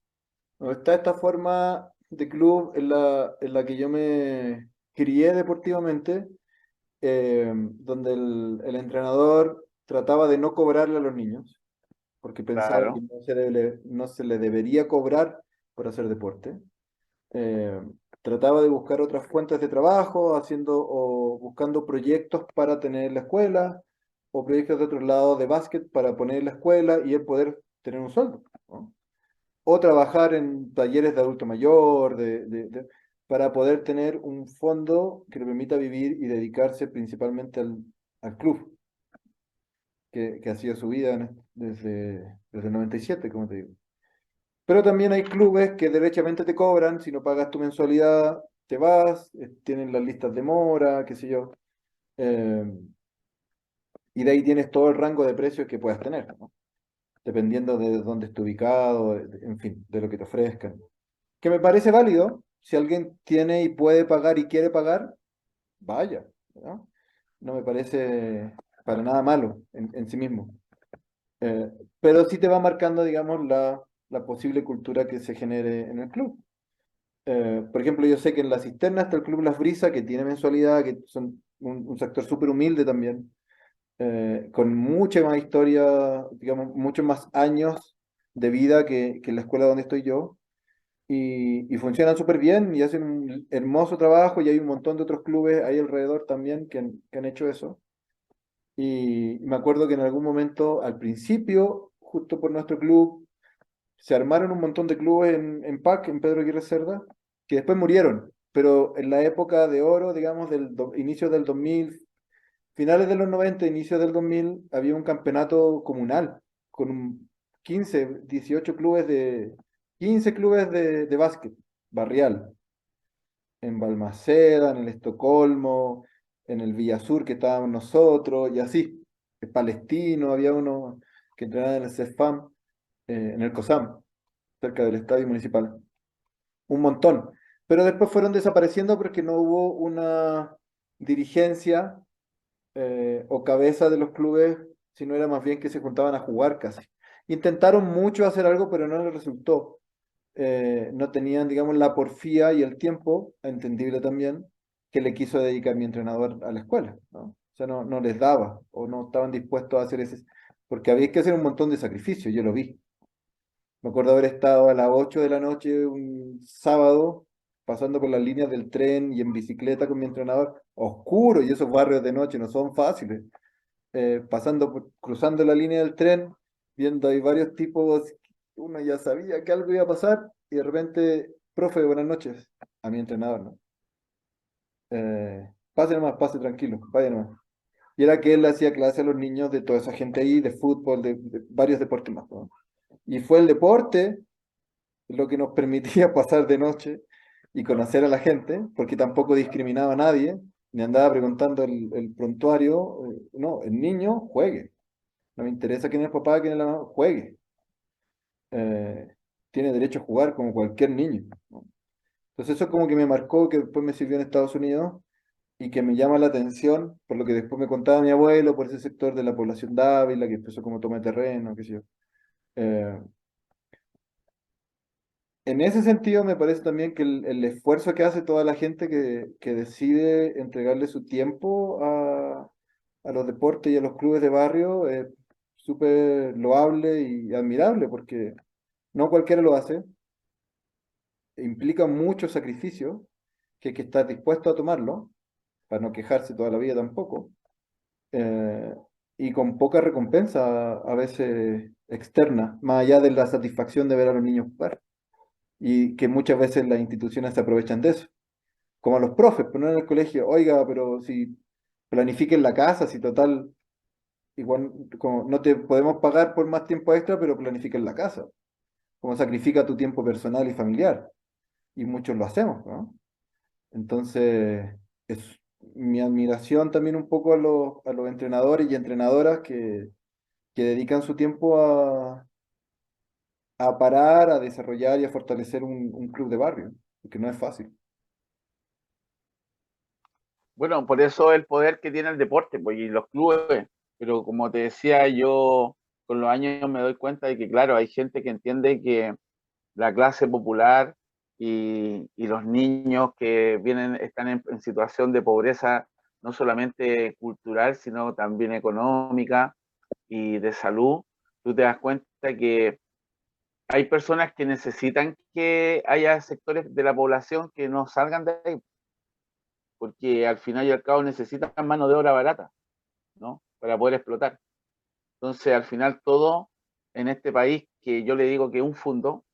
Speaker 1: ¿no? Está esta forma de club en la que yo me crié deportivamente, donde el entrenador trataba de no cobrarle a los niños, porque pensaba que
Speaker 2: claro.
Speaker 1: no se le debería cobrar por hacer deporte. Eh, Trataba de buscar otras fuentes de trabajo, haciendo o buscando proyectos para tener en la escuela, o proyectos de otro lado de básquet para poner en la escuela y él poder tener un sueldo, ¿no? O trabajar en talleres de adulto mayor, para poder tener un fondo que le permita vivir y dedicarse principalmente al club, que ha sido su vida desde el 97, como te digo. Pero también hay clubes que derechamente te cobran, si no pagas tu mensualidad, te vas, tienen las listas de mora, qué sé yo, eh, y de ahí tienes todo el rango de precios que puedas tener, ¿no? Dependiendo de dónde esté ubicado, en fin, de lo que te ofrezcan. Que me parece válido, si alguien tiene y puede pagar y quiere pagar, vaya, ¿no? No me parece para nada malo en sí mismo. Eh, pero sí te va marcando, digamos, la posible cultura que se genere en el club. Por ejemplo, yo sé que en la cisterna está el Club Las Brisas, que tiene mensualidad, que son un sector súper humilde también, con mucha más historia, digamos, muchos más años de vida que la escuela donde estoy yo, y funcionan súper bien y hacen un hermoso trabajo, y hay un montón de otros clubes ahí alrededor también que han hecho eso. Y me acuerdo que en algún momento, al principio, justo por nuestro club, se armaron un montón de clubes en PAC, en Pedro Aguirre Cerda, que después murieron, pero en la época de oro, digamos, inicio del 2000, finales de los 90, inicio del 2000, había un campeonato comunal con 15, 18 clubes 15 clubes de básquet, barrial, en Balmaceda, en el Estocolmo, en el Villasur que estábamos nosotros, y así. El Palestino, había uno que entrenaba en el CEFAM, en el COSAM, cerca del estadio municipal. Un montón. Pero después fueron desapareciendo porque no hubo una dirigencia o cabeza de los clubes, sino era más bien que se juntaban a jugar casi. Intentaron mucho hacer algo, pero no les resultó. No tenían, digamos, la porfía y el tiempo, entendible también, que le quiso dedicar mi entrenador a la escuela, ¿no? O sea, no les daba o no estaban dispuestos a hacer ese, porque había que hacer un montón de sacrificios, yo lo vi. Me acuerdo haber estado a las 8 de la noche un sábado, pasando por las líneas del tren y en bicicleta con mi entrenador, oscuro, y esos barrios de noche no son fáciles. Cruzando la línea del tren, viendo ahí varios tipos, uno ya sabía que algo iba a pasar, y de repente, profe, buenas noches, a mi entrenador, ¿no? Pase nomás, pase tranquilo, vaya nomás. Y era que él hacía clase a los niños de toda esa gente ahí, de fútbol, de varios deportes más, ¿no? Y fue el deporte lo que nos permitía pasar de noche y conocer a la gente, porque tampoco discriminaba a nadie, ni andaba preguntando el prontuario, no, el niño juegue, no me interesa quién es el papá, quién es la mamá, juegue. Eh, Tiene derecho a jugar como cualquier niño, ¿no? Entonces eso como que me marcó, que después me sirvió en Estados Unidos y que me llama la atención, por lo que después me contaba mi abuelo, por ese sector de la población Dávila, que empezó como toma de terreno, qué sé yo. Eh, En ese sentido, me parece también que el esfuerzo que hace toda la gente que decide entregarle su tiempo a los deportes y a los clubes de barrio es súper loable y admirable, porque no cualquiera lo hace, implica mucho sacrificio, que hay que estar dispuesto a tomarlo, para no quejarse toda la vida tampoco, eh, y con poca recompensa a veces externa, más allá de la satisfacción de ver a los niños jugar, y que muchas veces las instituciones se aprovechan de eso. Como a los profes, pero no en el colegio, oiga, pero si planifiquen la casa, si total, igual como no te podemos pagar por más tiempo extra, pero planifiquen la casa, como sacrifica tu tiempo personal y familiar, y muchos lo hacemos, ¿no? Entonces, es mi admiración también un poco a los entrenadores y entrenadoras que dedican su tiempo a parar, a desarrollar y a fortalecer un club de barrio, porque no es fácil.
Speaker 2: Bueno, por eso el poder que tiene el deporte, pues, y los clubes. Pero como te decía, yo con los años me doy cuenta de que, claro, hay gente que entiende que la clase popular y los niños que están en situación de pobreza no solamente cultural, sino también económica y de salud, tú te das cuenta que hay personas que necesitan que haya sectores de la población que no salgan de ahí, porque al final y al cabo necesitan mano de obra barata, ¿no? Para poder explotar. Entonces, al final todo en este país, que yo le digo que es un fondo,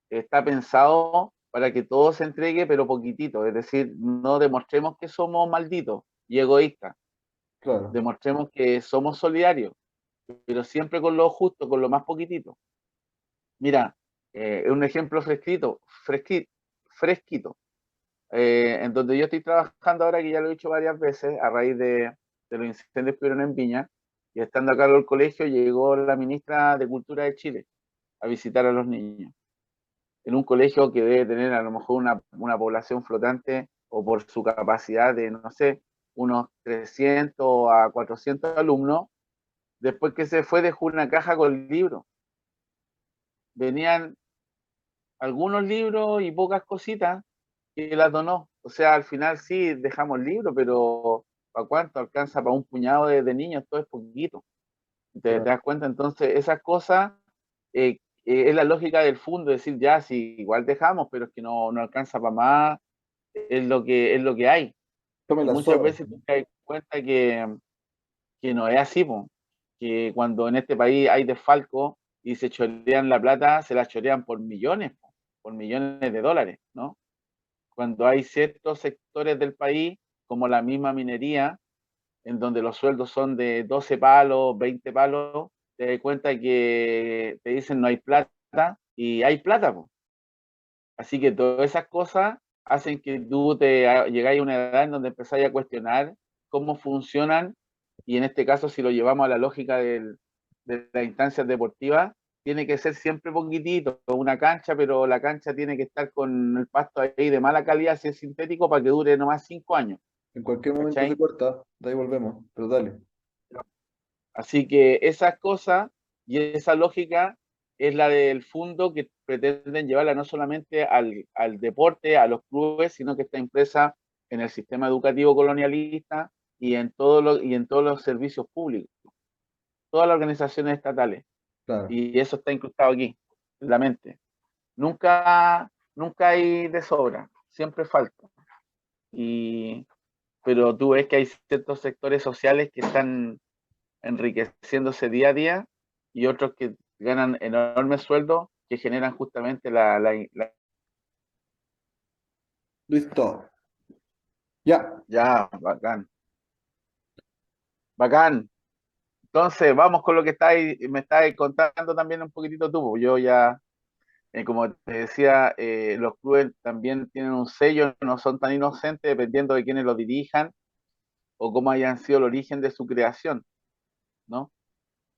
Speaker 2: está pensado para que todo se entregue, pero poquitito. Es decir, no demostremos que somos malditos y egoístas.
Speaker 1: Claro,
Speaker 2: Demostremos que somos solidarios, pero siempre con lo justo, con lo más poquitito. Mira, un ejemplo fresquito. En donde yo estoy trabajando ahora, que ya lo he dicho varias veces, a raíz de los incendios que hubieron en Viña, y estando acá en el colegio, llegó la ministra de Cultura de Chile a visitar a los niños. En un colegio que debe tener a lo mejor una población flotante, o por su capacidad de, no sé, unos 300 a 400 alumnos. Después que se fue, dejó una caja con libros. Venían algunos libros y pocas cositas que las donó. O sea, al final sí dejamos libros, pero ¿para cuánto? Alcanza para un puñado de niños, todo es poquito. ¿Te
Speaker 1: claro.
Speaker 2: das cuenta? Entonces, esas cosas es la lógica del fondo, decir, ya, sí, igual dejamos, pero es que no alcanza para más, es lo que hay.
Speaker 1: Tome
Speaker 2: Y
Speaker 1: la
Speaker 2: muchas
Speaker 1: soda.
Speaker 2: veces te das cuenta que no es así, po. Que cuando en este país hay desfalco y se chorean la plata, se la chorean por millones, po, por millones de dólares, ¿no? Cuando hay ciertos sectores del país, como la misma minería, en donde los sueldos son de 12 palos, 20 palos, te das cuenta que te dicen no hay plata y hay plata, po. Así que todas esas cosas hacen que tú llegáis a una edad en donde empezáis a cuestionar cómo funcionan, y en este caso, si lo llevamos a la lógica de las instancias deportivas, tiene que ser siempre poquitito, una cancha, pero la cancha tiene que estar con el pasto ahí de mala calidad, si es sintético, para que dure nomás 5 años,
Speaker 1: En cualquier momento se
Speaker 2: ¿cachai?
Speaker 1: corta, de ahí volvemos, pero dale.
Speaker 2: Así que esas cosas y esa lógica es la del fondo, que pretenden llevarla no solamente al deporte, a los clubes, sino que está impresa en el sistema educativo colonialista y en todos los servicios públicos, todas las organizaciones estatales.
Speaker 1: Claro.
Speaker 2: Y eso está incrustado aquí, en la mente. Nunca hay de sobra, siempre falta. Y, pero tú ves que hay ciertos sectores sociales que están enriqueciéndose día a día, y otros que ganan enormes sueldos que generan justamente
Speaker 1: Listo. Ya.
Speaker 2: Ya, bacán, bacán. Entonces, vamos con lo que me estáis contando también un poquitito tú, pues. Yo ya, como te decía, los clubes también tienen un sello, no son tan inocentes, dependiendo de quiénes lo dirijan o cómo hayan sido el origen de su creación, ¿no?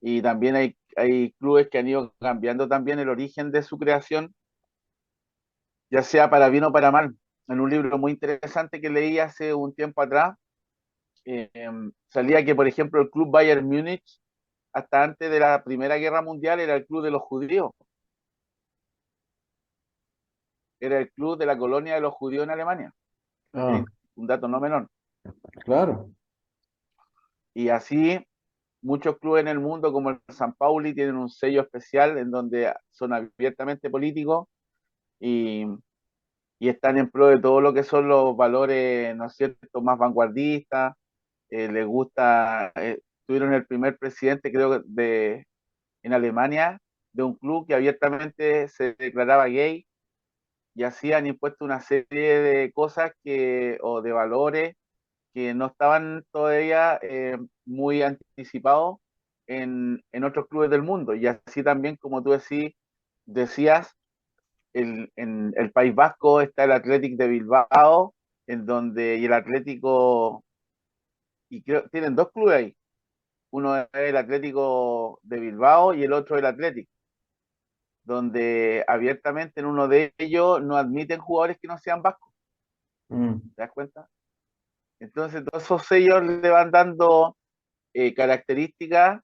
Speaker 2: Y también hay clubes que han ido cambiando también el origen de su creación, ya sea para bien o para mal. En un libro muy interesante que leí hace un tiempo atrás, salía que, por ejemplo, el club Bayern Múnich, hasta antes de la Primera Guerra Mundial, era el club de los judíos, era el club de la colonia de los judíos en Alemania.
Speaker 1: Ah,
Speaker 2: Un dato no menor.
Speaker 1: claro.
Speaker 2: Y así, muchos clubes en el mundo, como el San Pauli, tienen un sello especial en donde son abiertamente políticos, y, y están en pro de todo lo que son los valores, ¿no es cierto?, más vanguardistas. Les gusta, tuvieron el primer presidente, creo, en Alemania, de un club que abiertamente se declaraba gay, y así han impuesto una serie de cosas o de valores que no estaban todavía muy anticipados en otros clubes del mundo. Y así también, como tú decías, en el País Vasco está el Athletic de Bilbao, y el Atlético, y creo tienen dos clubes ahí. Uno es el Atlético de Bilbao y el otro el Atlético, donde abiertamente en uno de ellos no admiten jugadores que no sean vascos.
Speaker 1: Mm,
Speaker 2: ¿Te das cuenta? Entonces, todos esos sellos le van dando características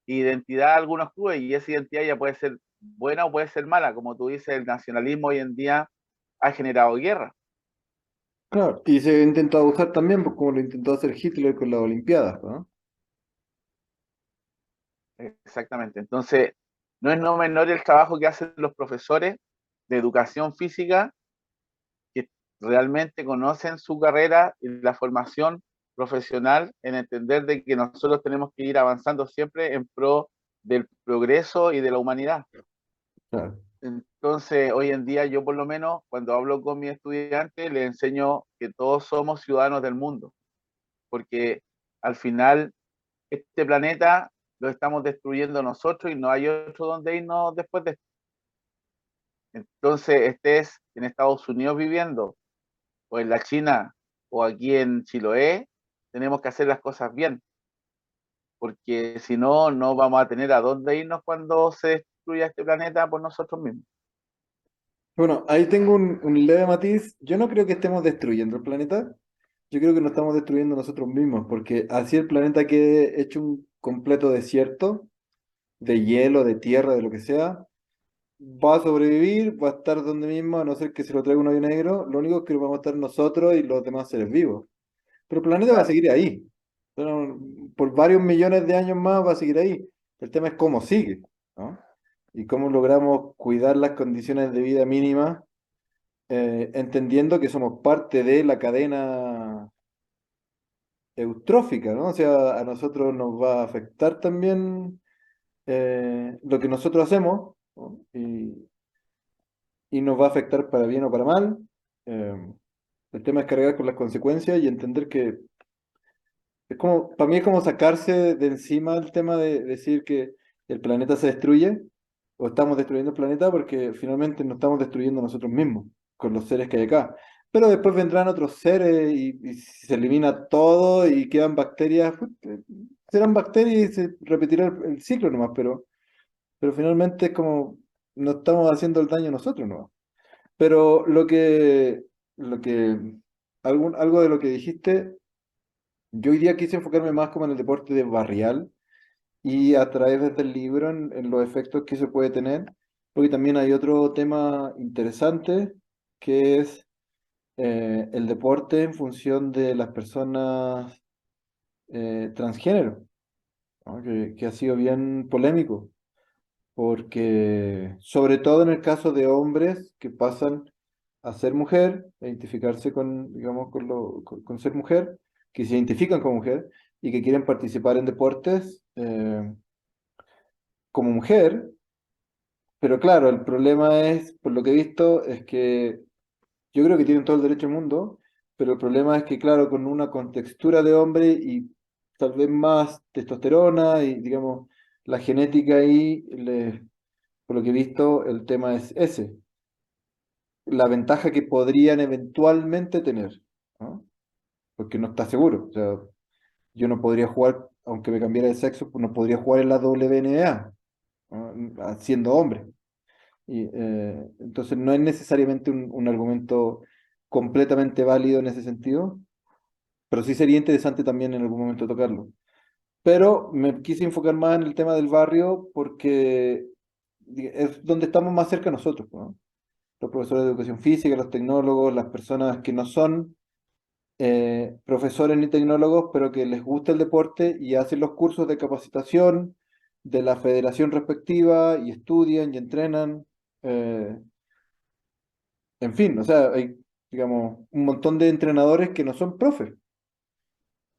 Speaker 2: e identidad a algunos clubes, y esa identidad ya puede ser buena o puede ser mala. Como tú dices, el nacionalismo hoy en día ha generado guerra.
Speaker 1: Claro, y se ha intentado usar también, pues, como lo intentó hacer Hitler con las Olimpiadas, ¿no?
Speaker 2: Exactamente. Entonces, no es no menor el trabajo que hacen los profesores de educación física que realmente conocen su carrera y la formación profesional en entender de que nosotros tenemos que ir avanzando siempre en pro del progreso y de la humanidad.
Speaker 1: Claro.
Speaker 2: Entonces, hoy en día yo por lo menos cuando hablo con mis estudiantes les enseño que todos somos ciudadanos del mundo, porque al final este planeta lo estamos destruyendo nosotros y no hay otro donde irnos después de esto. Entonces, estés en Estados Unidos viviendo, o en la China, o aquí en Chiloé, tenemos que hacer las cosas bien, porque si no, no vamos a tener a dónde irnos cuando se destruya este planeta por nosotros mismos.
Speaker 1: Bueno, ahí tengo un leve matiz. Yo no creo que estemos destruyendo el planeta. Yo creo que nos estamos destruyendo nosotros mismos, porque así el planeta quede hecho un completo desierto de hielo, de tierra, de lo que sea, va a sobrevivir, va a estar donde mismo, a no ser que se lo traiga un hoyo negro. Lo único es que vamos a estar nosotros y los demás seres vivos. Pero el planeta va a
Speaker 2: Claro,
Speaker 1: seguir ahí. Pero por varios millones de años más va a seguir ahí. El tema es cómo sigue, ¿no? Y cómo logramos cuidar las condiciones de vida mínimas, entendiendo que somos parte de la cadena eutrófica, ¿no? O sea, a nosotros nos va a afectar también lo que nosotros hacemos, ¿no? Y nos va a afectar para bien o para mal. Eh, el tema es cargar con las consecuencias y entender que es como, para mí es como sacarse de encima el tema de decir que el planeta se destruye o estamos destruyendo el planeta porque finalmente nos estamos destruyendo nosotros mismos con los seres que hay acá. Pero después vendrán otros seres y si se elimina todo y quedan bacterias, pues, serán bacterias y se repetirá el ciclo nomás, pero finalmente es como nos estamos haciendo el daño nosotros nomás. Pero lo que, algo de lo que dijiste, yo hoy día quise enfocarme más como en el deporte de barrial y a través del libro en los efectos que se puede tener, porque también hay otro tema interesante que es el deporte en función de las personas transgénero, ¿no? Que ha sido bien polémico, porque sobre todo en el caso de hombres que pasan a ser mujer, a identificarse con, digamos, con ser mujer, que se identifican como mujer y que quieren participar en deportes como mujer, pero claro, el problema es, por lo que he visto, es que yo creo que tienen todo el derecho del mundo, pero el problema es que, claro, con una contextura de hombre y tal vez más testosterona y, digamos, la genética ahí, por lo que he visto, el tema es ese, la ventaja que podrían eventualmente tener, ¿no? Porque no está seguro. O sea, yo no podría jugar, aunque me cambiara de sexo, pues no podría jugar en la WNBA, ¿no? Siendo hombre. Y, entonces no es necesariamente un argumento completamente válido en ese sentido, pero sí sería interesante también en algún momento tocarlo. Pero me quise enfocar más en el tema del barrio porque es donde estamos más cerca nosotros, ¿no? Los profesores de educación física, los tecnólogos, las personas que no son profesores ni tecnólogos, pero que les gusta el deporte y hacen los cursos de capacitación de la federación respectiva y estudian y entrenan. eh, en fin, o sea, hay, digamos, un montón de entrenadores que no son profes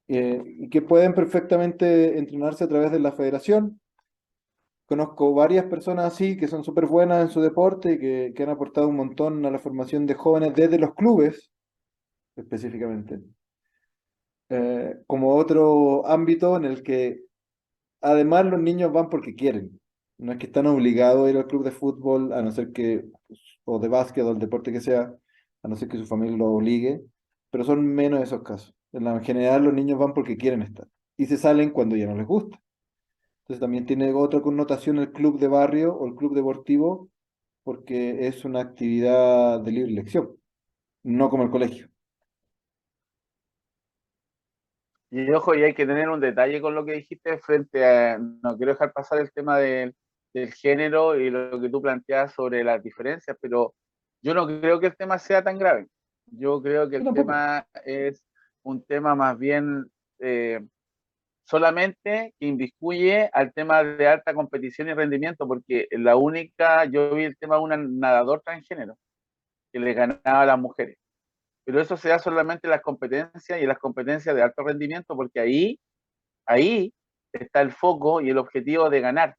Speaker 1: y que pueden perfectamente entrenarse a través de la federación. Conozco varias personas así que son súper buenas en su deporte y que han aportado un montón a la formación de jóvenes desde los clubes específicamente. Como otro ámbito en el que además los niños van porque quieren. No es que están obligados a ir al club de fútbol, a no ser que, pues, o de básquet o el deporte que sea, a no ser que su familia lo obligue, pero son menos esos casos. En general los niños van porque quieren estar y se salen cuando ya no les gusta. Entonces también tiene otra connotación el club de barrio o el club deportivo porque es una actividad de libre elección, no como el colegio.
Speaker 2: y ojo, y hay que tener un detalle con lo que dijiste frente a, no quiero dejar pasar el tema del género y lo que tú planteas sobre las diferencias, pero yo no creo que el tema sea tan grave. Yo creo que
Speaker 1: Yo
Speaker 2: el
Speaker 1: tampoco.
Speaker 2: tema es un tema más bien eh, solamente que inviscuye al tema de alta competición y rendimiento, porque la única, yo vi el tema de un nadador transgénero que le ganaba a las mujeres, pero eso se da solamente en las competencias y en las competencias de alto rendimiento, porque ahí está el foco y el objetivo de ganar.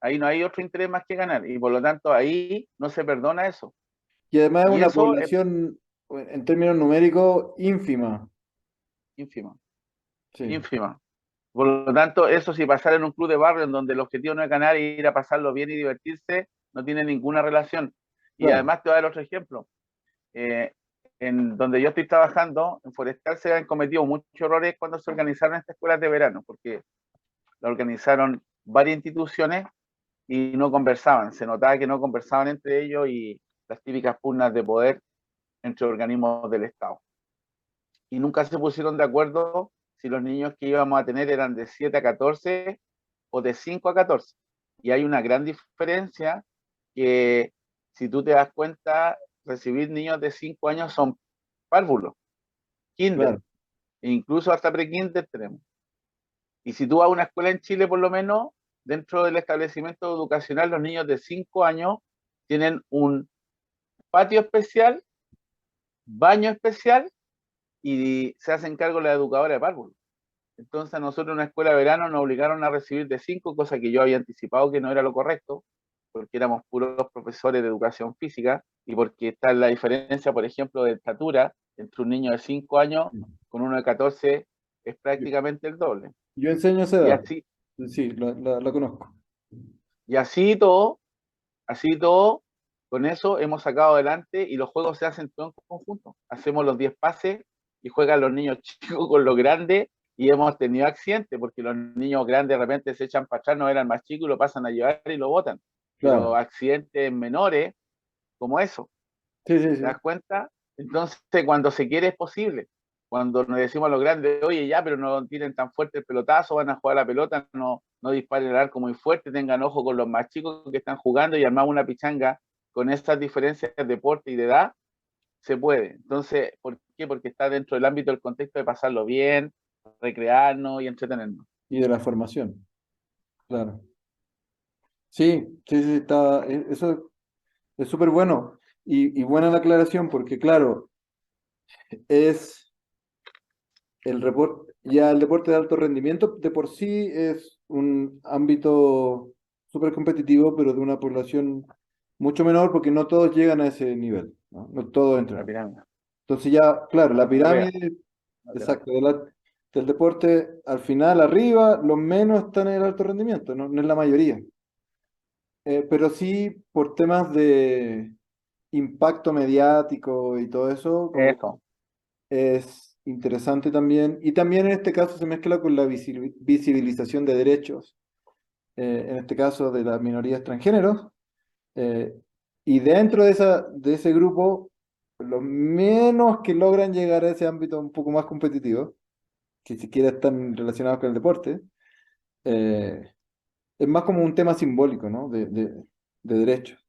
Speaker 2: Ahí no hay otro interés más que ganar y por lo tanto ahí no se perdona eso.
Speaker 1: Y además es
Speaker 2: Y
Speaker 1: una
Speaker 2: eso es
Speaker 1: población, en términos numéricos, ínfima.
Speaker 2: ínfimo,
Speaker 1: Sí,
Speaker 2: ínfima. Por lo tanto, eso si pasar en un club de barrio en donde el objetivo no es ganar e ir a pasarlo bien y divertirse, no tiene ninguna relación. Y
Speaker 1: claro,
Speaker 2: además te voy a dar otro ejemplo. Eh, en donde yo estoy trabajando, en Forestal se han cometido muchos errores cuando se organizaron estas escuelas de verano, porque la organizaron varias instituciones y no conversaban. Se notaba que no conversaban entre ellos y las típicas pugnas de poder entre organismos del Estado. Y nunca se pusieron de acuerdo si los niños que íbamos a tener eran de 7 a 14 o de 5 a 14. Y hay una gran diferencia que, si tú te das cuenta, recibir niños de 5 años son párvulos, kinder,
Speaker 1: claro,
Speaker 2: e incluso hasta pre-kinder tenemos. Y si tú vas a una escuela en Chile, por lo menos, dentro del establecimiento educacional, los niños de 5 años tienen un patio especial, baño especial y se hacen cargo la educadora de párvulos. Entonces a nosotros en una escuela de verano nos obligaron a recibir de 5, cosa que yo había anticipado que no era lo correcto, porque éramos puros profesores de educación física y porque está la diferencia, por ejemplo, de estatura entre un niño de 5 años con uno de 14 es
Speaker 1: yo,
Speaker 2: prácticamente el doble.
Speaker 1: yo enseño esa
Speaker 2: Y
Speaker 1: edad.
Speaker 2: así,
Speaker 1: Sí, la conozco.
Speaker 2: y así todo, con eso hemos sacado adelante y los juegos se hacen todo en conjunto. Hacemos los 10 pases y juegan los niños chicos con los grandes y hemos tenido accidentes porque los niños grandes de repente se echan para atrás, no eran más chicos y lo pasan a llevar y lo botan. Pero
Speaker 1: Claro.
Speaker 2: accidentes menores como eso,
Speaker 1: Sí, sí,
Speaker 2: ¿te
Speaker 1: sí.
Speaker 2: das cuenta? Entonces, cuando se quiere es posible. Cuando nos decimos a los grandes, oye, ya, pero no tiren tan fuerte el pelotazo, van a jugar la pelota, no disparen el arco muy fuerte, tengan ojo con los más chicos que están jugando y armamos una pichanga con estas diferencias de deporte y de edad, se puede. Entonces, ¿por qué? Porque está dentro del ámbito del contexto de pasarlo bien, recrearnos y entretenernos.
Speaker 1: Y de la formación, claro. Sí, sí, sí, está, eso es súper bueno. Y buena la aclaración, porque claro, es ya el deporte de alto rendimiento de por sí es un ámbito súper competitivo, pero de una población mucho menor, porque no todos llegan a ese nivel, ¿no? No todos
Speaker 2: La
Speaker 1: entran.
Speaker 2: pirámide.
Speaker 1: Entonces ya, claro, la
Speaker 2: No llega.
Speaker 1: pirámide,
Speaker 2: La pirámide.
Speaker 1: exacto, del deporte, al final arriba, los menos están en el alto rendimiento, no, no es la mayoría. Pero sí, por temas de impacto mediático y todo eso, como
Speaker 2: Eso.
Speaker 1: es interesante también. Y también en este caso se mezcla con la visibilización de derechos, en este caso de las minorías transgéneros. eh, y dentro de ese grupo, los menos que logran llegar a ese ámbito un poco más competitivo, que siquiera están relacionados con el deporte, eh, es más como un tema simbólico, ¿no? De derechos,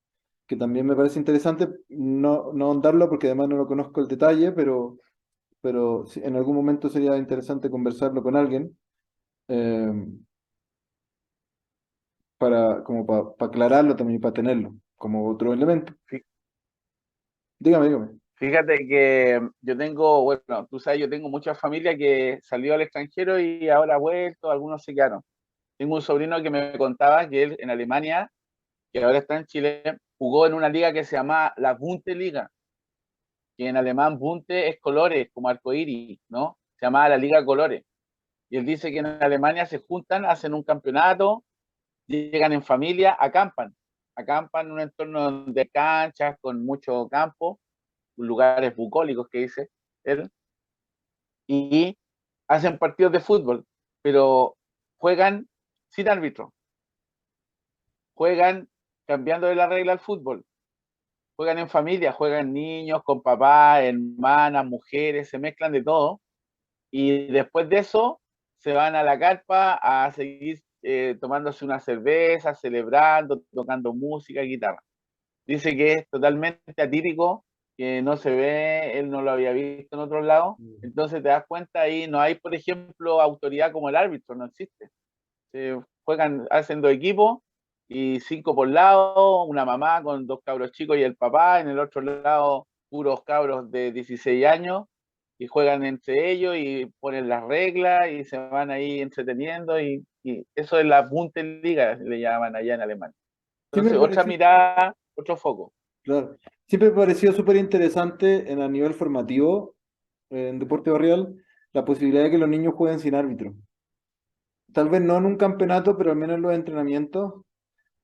Speaker 1: que también me parece interesante no ahondarlo porque además no lo conozco el detalle, pero sí, en algún momento sería interesante conversarlo con alguien, eh, como para aclararlo también y para tenerlo como otro elemento.
Speaker 2: Fí-
Speaker 1: Dígame, dígame.
Speaker 2: Fíjate que yo tengo, bueno, tú sabes, yo tengo mucha familia que salió al extranjero y ahora ha vuelto, algunos se quedaron. Tengo un sobrino que me contaba que él en Alemania, que ahora está en Chile, jugó en una liga que se llama la Bundesliga, que en alemán Bunte es colores, como arcoíris, ¿no? Se llamaba la Liga Colores. Y él dice que en Alemania se juntan, hacen un campeonato, llegan en familia, acampan en un entorno de canchas con mucho campo, lugares bucólicos que dice él, y hacen partidos de fútbol, pero juegan sin árbitro, juegan cambiando de la regla al fútbol, juegan en familia, juegan niños con papá, hermanas, mujeres, se mezclan de todo, y después de eso se van a la carpa a seguir tomándose una cerveza, celebrando, tocando música, guitarra. Dice que es totalmente atípico que no se ve, él no lo había visto en otro lado.
Speaker 1: Mm.
Speaker 2: Entonces te das cuenta ahí, no hay, por ejemplo, autoridad como el árbitro, no existe. Se juegan, hacen dos equipos y cinco por lado, una mamá con dos cabros chicos y el papá, en el otro lado puros cabros de 16 años y juegan entre ellos y ponen las reglas y se van ahí entreteniendo y eso es la Bundesliga, le llaman allá en Alemania.
Speaker 1: Siempre
Speaker 2: Entonces,
Speaker 1: me
Speaker 2: otra
Speaker 1: pareció,
Speaker 2: mirada, otro foco.
Speaker 1: claro, siempre me pareció súper interesante a nivel formativo, en deporte barrial, la posibilidad de que los niños jueguen sin árbitro. Tal vez no en un campeonato, pero al menos en los entrenamientos.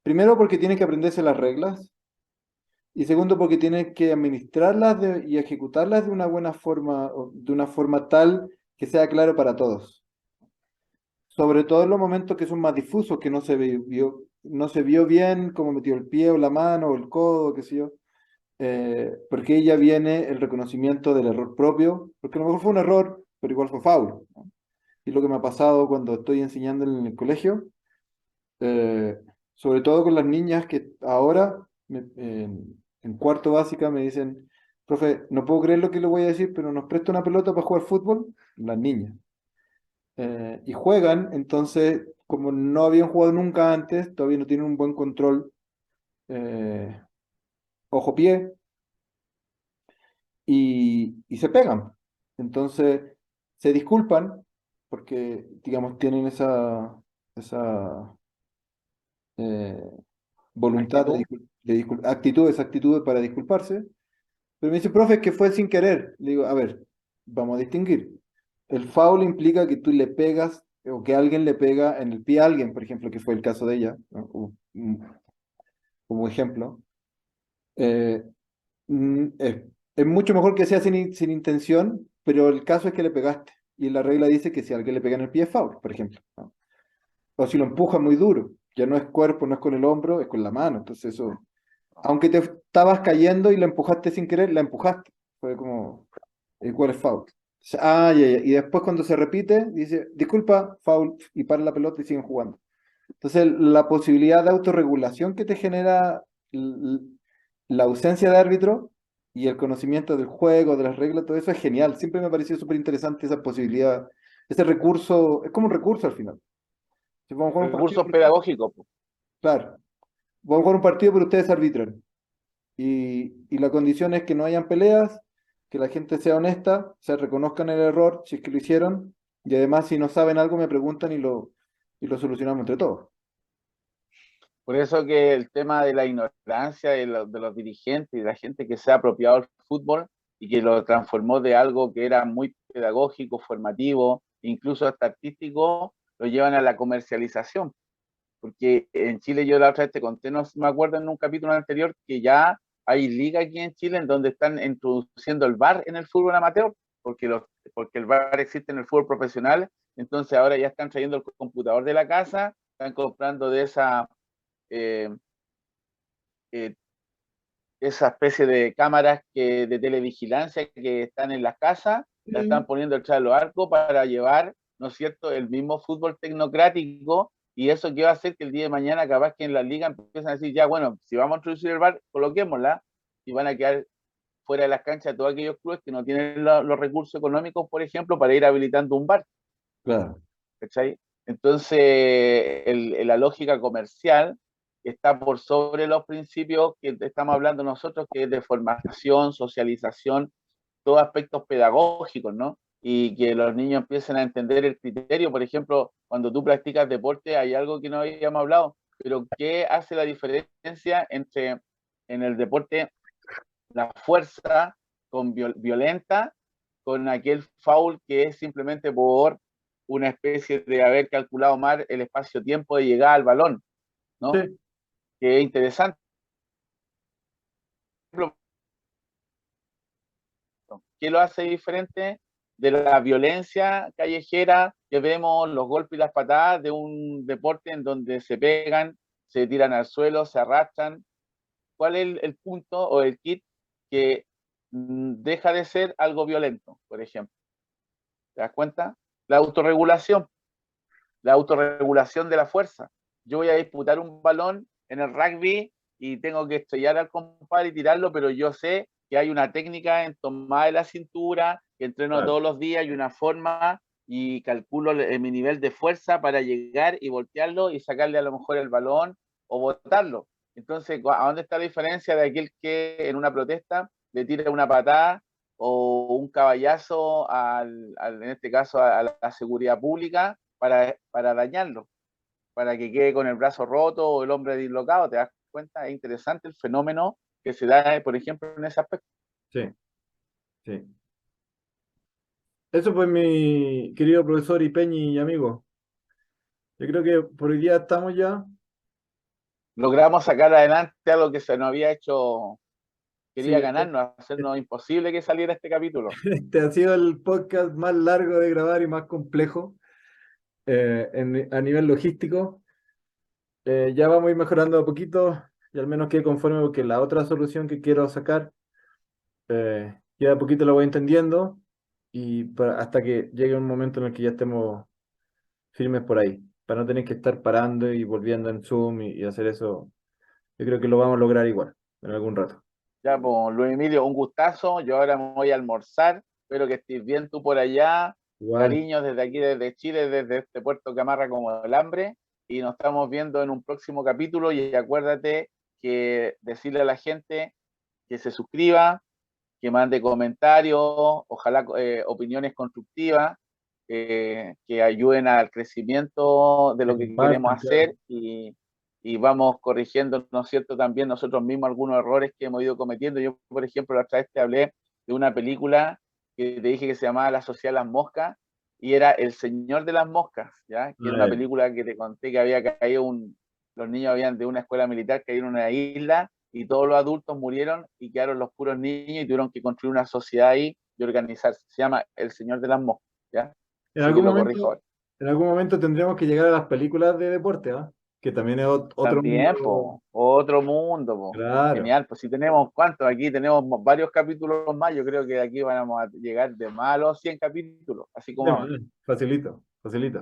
Speaker 1: Primero porque tienes que aprenderse las reglas y segundo porque tienes que administrarlas y ejecutarlas de una buena forma, o de una forma tal que sea claro para todos. Sobre todo en los momentos que son más difusos, que no se vio bien cómo metió el pie o la mano o el codo, qué sé yo, porque ahí ya viene el reconocimiento del error propio, porque a lo mejor fue un error, pero igual fue foul, ¿no? Y lo que me ha pasado cuando estoy enseñando en el colegio, eh, sobre todo con las niñas que ahora en cuarto básica me dicen, profe, no puedo creer lo que le voy a decir, pero nos presta una pelota para jugar fútbol, las niñas. Y juegan, entonces, como no habían jugado nunca antes, todavía no tienen un buen control eh, ojo-pie y se pegan. Entonces, se disculpan porque, digamos, tienen esa eh, voluntad
Speaker 2: Actitud.
Speaker 1: actitudes, actitudes para disculparse. Pero me dice, profe, es que fue sin querer. Le digo, a ver, vamos a distinguir. El foul implica que tú le pegas o que alguien le pega en el pie a alguien, por ejemplo, que fue el caso de ella, ¿no? Como ejemplo. Eh, es, es mucho mejor que sea sin intención, pero el caso es que le pegaste. Y la regla dice que si a alguien le pega en el pie es foul, por ejemplo, ¿no? O si lo empuja muy duro, ya no es cuerpo, no es con el hombro, es con la mano. Entonces eso, aunque te estabas cayendo y la empujaste sin querer, la empujaste. Fue como, ¿cuál es foul? Ah, ya, ya. Y después cuando se repite, dice, disculpa, foul, y para la pelota y siguen jugando. Entonces, la posibilidad de autorregulación que te genera l- la ausencia de árbitro y el conocimiento del juego, de las reglas, todo eso es genial. Siempre me ha parecido súper interesante esa posibilidad, ese recurso, es como un recurso al final. Si vamos a jugar un partido,
Speaker 2: Recursos pedagógicos, po.
Speaker 1: claro, vamos a jugar un partido, pero ustedes arbitran. Y la condición es que no hayan peleas, que la gente sea honesta, se reconozcan el error si es que lo hicieron, y además si no saben algo me preguntan y lo solucionamos entre todos.
Speaker 2: Por eso que el tema de la ignorancia de los dirigentes y de la gente que se ha apropiado del fútbol y que lo transformó de algo que era muy pedagógico, formativo, incluso hasta artístico, lo llevan a la comercialización. Porque en Chile yo la otra vez te conté, no me acuerdo en un capítulo anterior, que ya hay liga aquí en Chile en donde están introduciendo el VAR en el fútbol amateur, porque, porque el VAR existe en el fútbol profesional, entonces ahora ya están trayendo el computador de la casa, están comprando de eh, eh, esa especie de cámaras de televigilancia que están en las casas, la están
Speaker 1: Sí.
Speaker 2: poniendo detrás de los arcos para llevar, ¿no es cierto?, el mismo fútbol tecnocrático, y eso que va a hacer que el día de mañana capaz que en la liga empiezan a decir, ya bueno, si vamos a introducir el VAR, coloquémosla, y van a quedar fuera de las canchas todos aquellos clubes que no tienen los recursos económicos, por ejemplo, para ir habilitando un VAR,
Speaker 1: Claro.
Speaker 2: ¿cachai? Entonces, la lógica comercial está por sobre los principios que estamos hablando nosotros, que es de formación, socialización, todos aspectos pedagógicos, ¿no? Y que los niños empiecen a entender el criterio. Por ejemplo, cuando tú practicas deporte, hay algo que no habíamos hablado, pero ¿qué hace la diferencia entre en el deporte la fuerza con violenta con aquel foul que es simplemente por una especie de haber calculado mal el espacio-tiempo de llegar al balón, ¿no?
Speaker 1: Sí.
Speaker 2: Que es interesante. ¿Qué lo hace diferente de la violencia callejera que vemos, los golpes y las patadas de un deporte en donde se pegan, se tiran al suelo, se arrastran? ¿Cuál es el punto o el kit que deja de ser algo violento, por ejemplo? ¿Te das cuenta? La autorregulación, la autorregulación de la fuerza. Yo voy a disputar un balón en el rugby y tengo que estrellar al compadre y tirarlo, pero yo sé que hay una técnica en tomar de la cintura, que entreno
Speaker 1: Claro.
Speaker 2: todos los días y una forma y calculo mi nivel de fuerza para llegar y voltearlo y sacarle a lo mejor el balón o botarlo. Entonces, ¿a dónde está la diferencia de aquel que en una protesta le tira una patada o un caballazo en este caso a la seguridad pública para dañarlo, para que quede con el brazo roto o el hombre dislocado? ¿Te das cuenta? Es interesante el fenómeno que se da, por ejemplo, en ese aspecto.
Speaker 1: Sí, sí. Eso pues mi querido profesor y Peñi y amigo. Yo creo que por hoy día estamos ya.
Speaker 2: Logramos sacar adelante algo que se nos había hecho,
Speaker 1: Sí,
Speaker 2: quería ganarnos, hacernos imposible que saliera este capítulo.
Speaker 1: este ha sido el podcast más largo de grabar y más complejo a nivel logístico. Ya vamos a ir mejorando a poquito y al menos quede conforme porque la otra solución que quiero sacar, ya de a poquito la voy entendiendo y hasta que llegue un momento en el que ya estemos firmes por ahí, para no tener que estar parando y volviendo en Zoom y hacer eso. Yo creo que lo vamos a lograr igual, en algún rato.
Speaker 2: Ya, pues, Luis Emilio, un gustazo. Yo ahora me voy a almorzar. Espero que estés bien tú por allá.
Speaker 1: Igual,
Speaker 2: Cariños desde aquí, desde Chile, desde este puerto que amarra como el hambre. Y nos estamos viendo en un próximo capítulo. Y acuérdate que decirle a la gente que se suscriba, que mande comentarios, ojalá opiniones constructivas, que ayuden al crecimiento de
Speaker 1: que
Speaker 2: lo que queremos
Speaker 1: compartan, claro.
Speaker 2: hacer y vamos corrigiendo, ¿no es cierto?, también nosotros mismos algunos errores que hemos ido cometiendo. Yo, por ejemplo, la otra vez te hablé de una película que te dije que se llamaba La Sociedad de las Moscas y era El Señor de las Moscas, ¿ya? Que era
Speaker 1: Ah,
Speaker 2: una
Speaker 1: ya.
Speaker 2: película que te conté que había caído los niños habían de una escuela militar cayeron en una isla y todos los adultos murieron y quedaron los puros niños y tuvieron que construir una sociedad ahí y organizarse. Se llama El Señor de las Moscas, ¿ya?
Speaker 1: En
Speaker 2: Así que
Speaker 1: algún
Speaker 2: lo corrijo
Speaker 1: momento,
Speaker 2: ahora.
Speaker 1: en algún momento tendremos que llegar a las películas de deporte, ¿ah? Que también es otro
Speaker 2: También,
Speaker 1: mundo.
Speaker 2: po, otro mundo, po.
Speaker 1: Claro.
Speaker 2: Genial, pues si tenemos, ¿cuántos? Aquí tenemos varios capítulos más, yo creo que de aquí vamos a llegar de más a los 100 capítulos, así como
Speaker 1: De
Speaker 2: vamos.
Speaker 1: más. Facilito, facilito.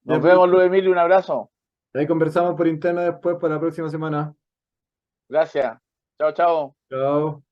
Speaker 1: Ya,
Speaker 2: Nos
Speaker 1: pues,
Speaker 2: vemos, Luis Emilio, un abrazo.
Speaker 1: ahí conversamos por interno después para la próxima semana.
Speaker 2: Gracias. Chao, chao.
Speaker 1: Chao.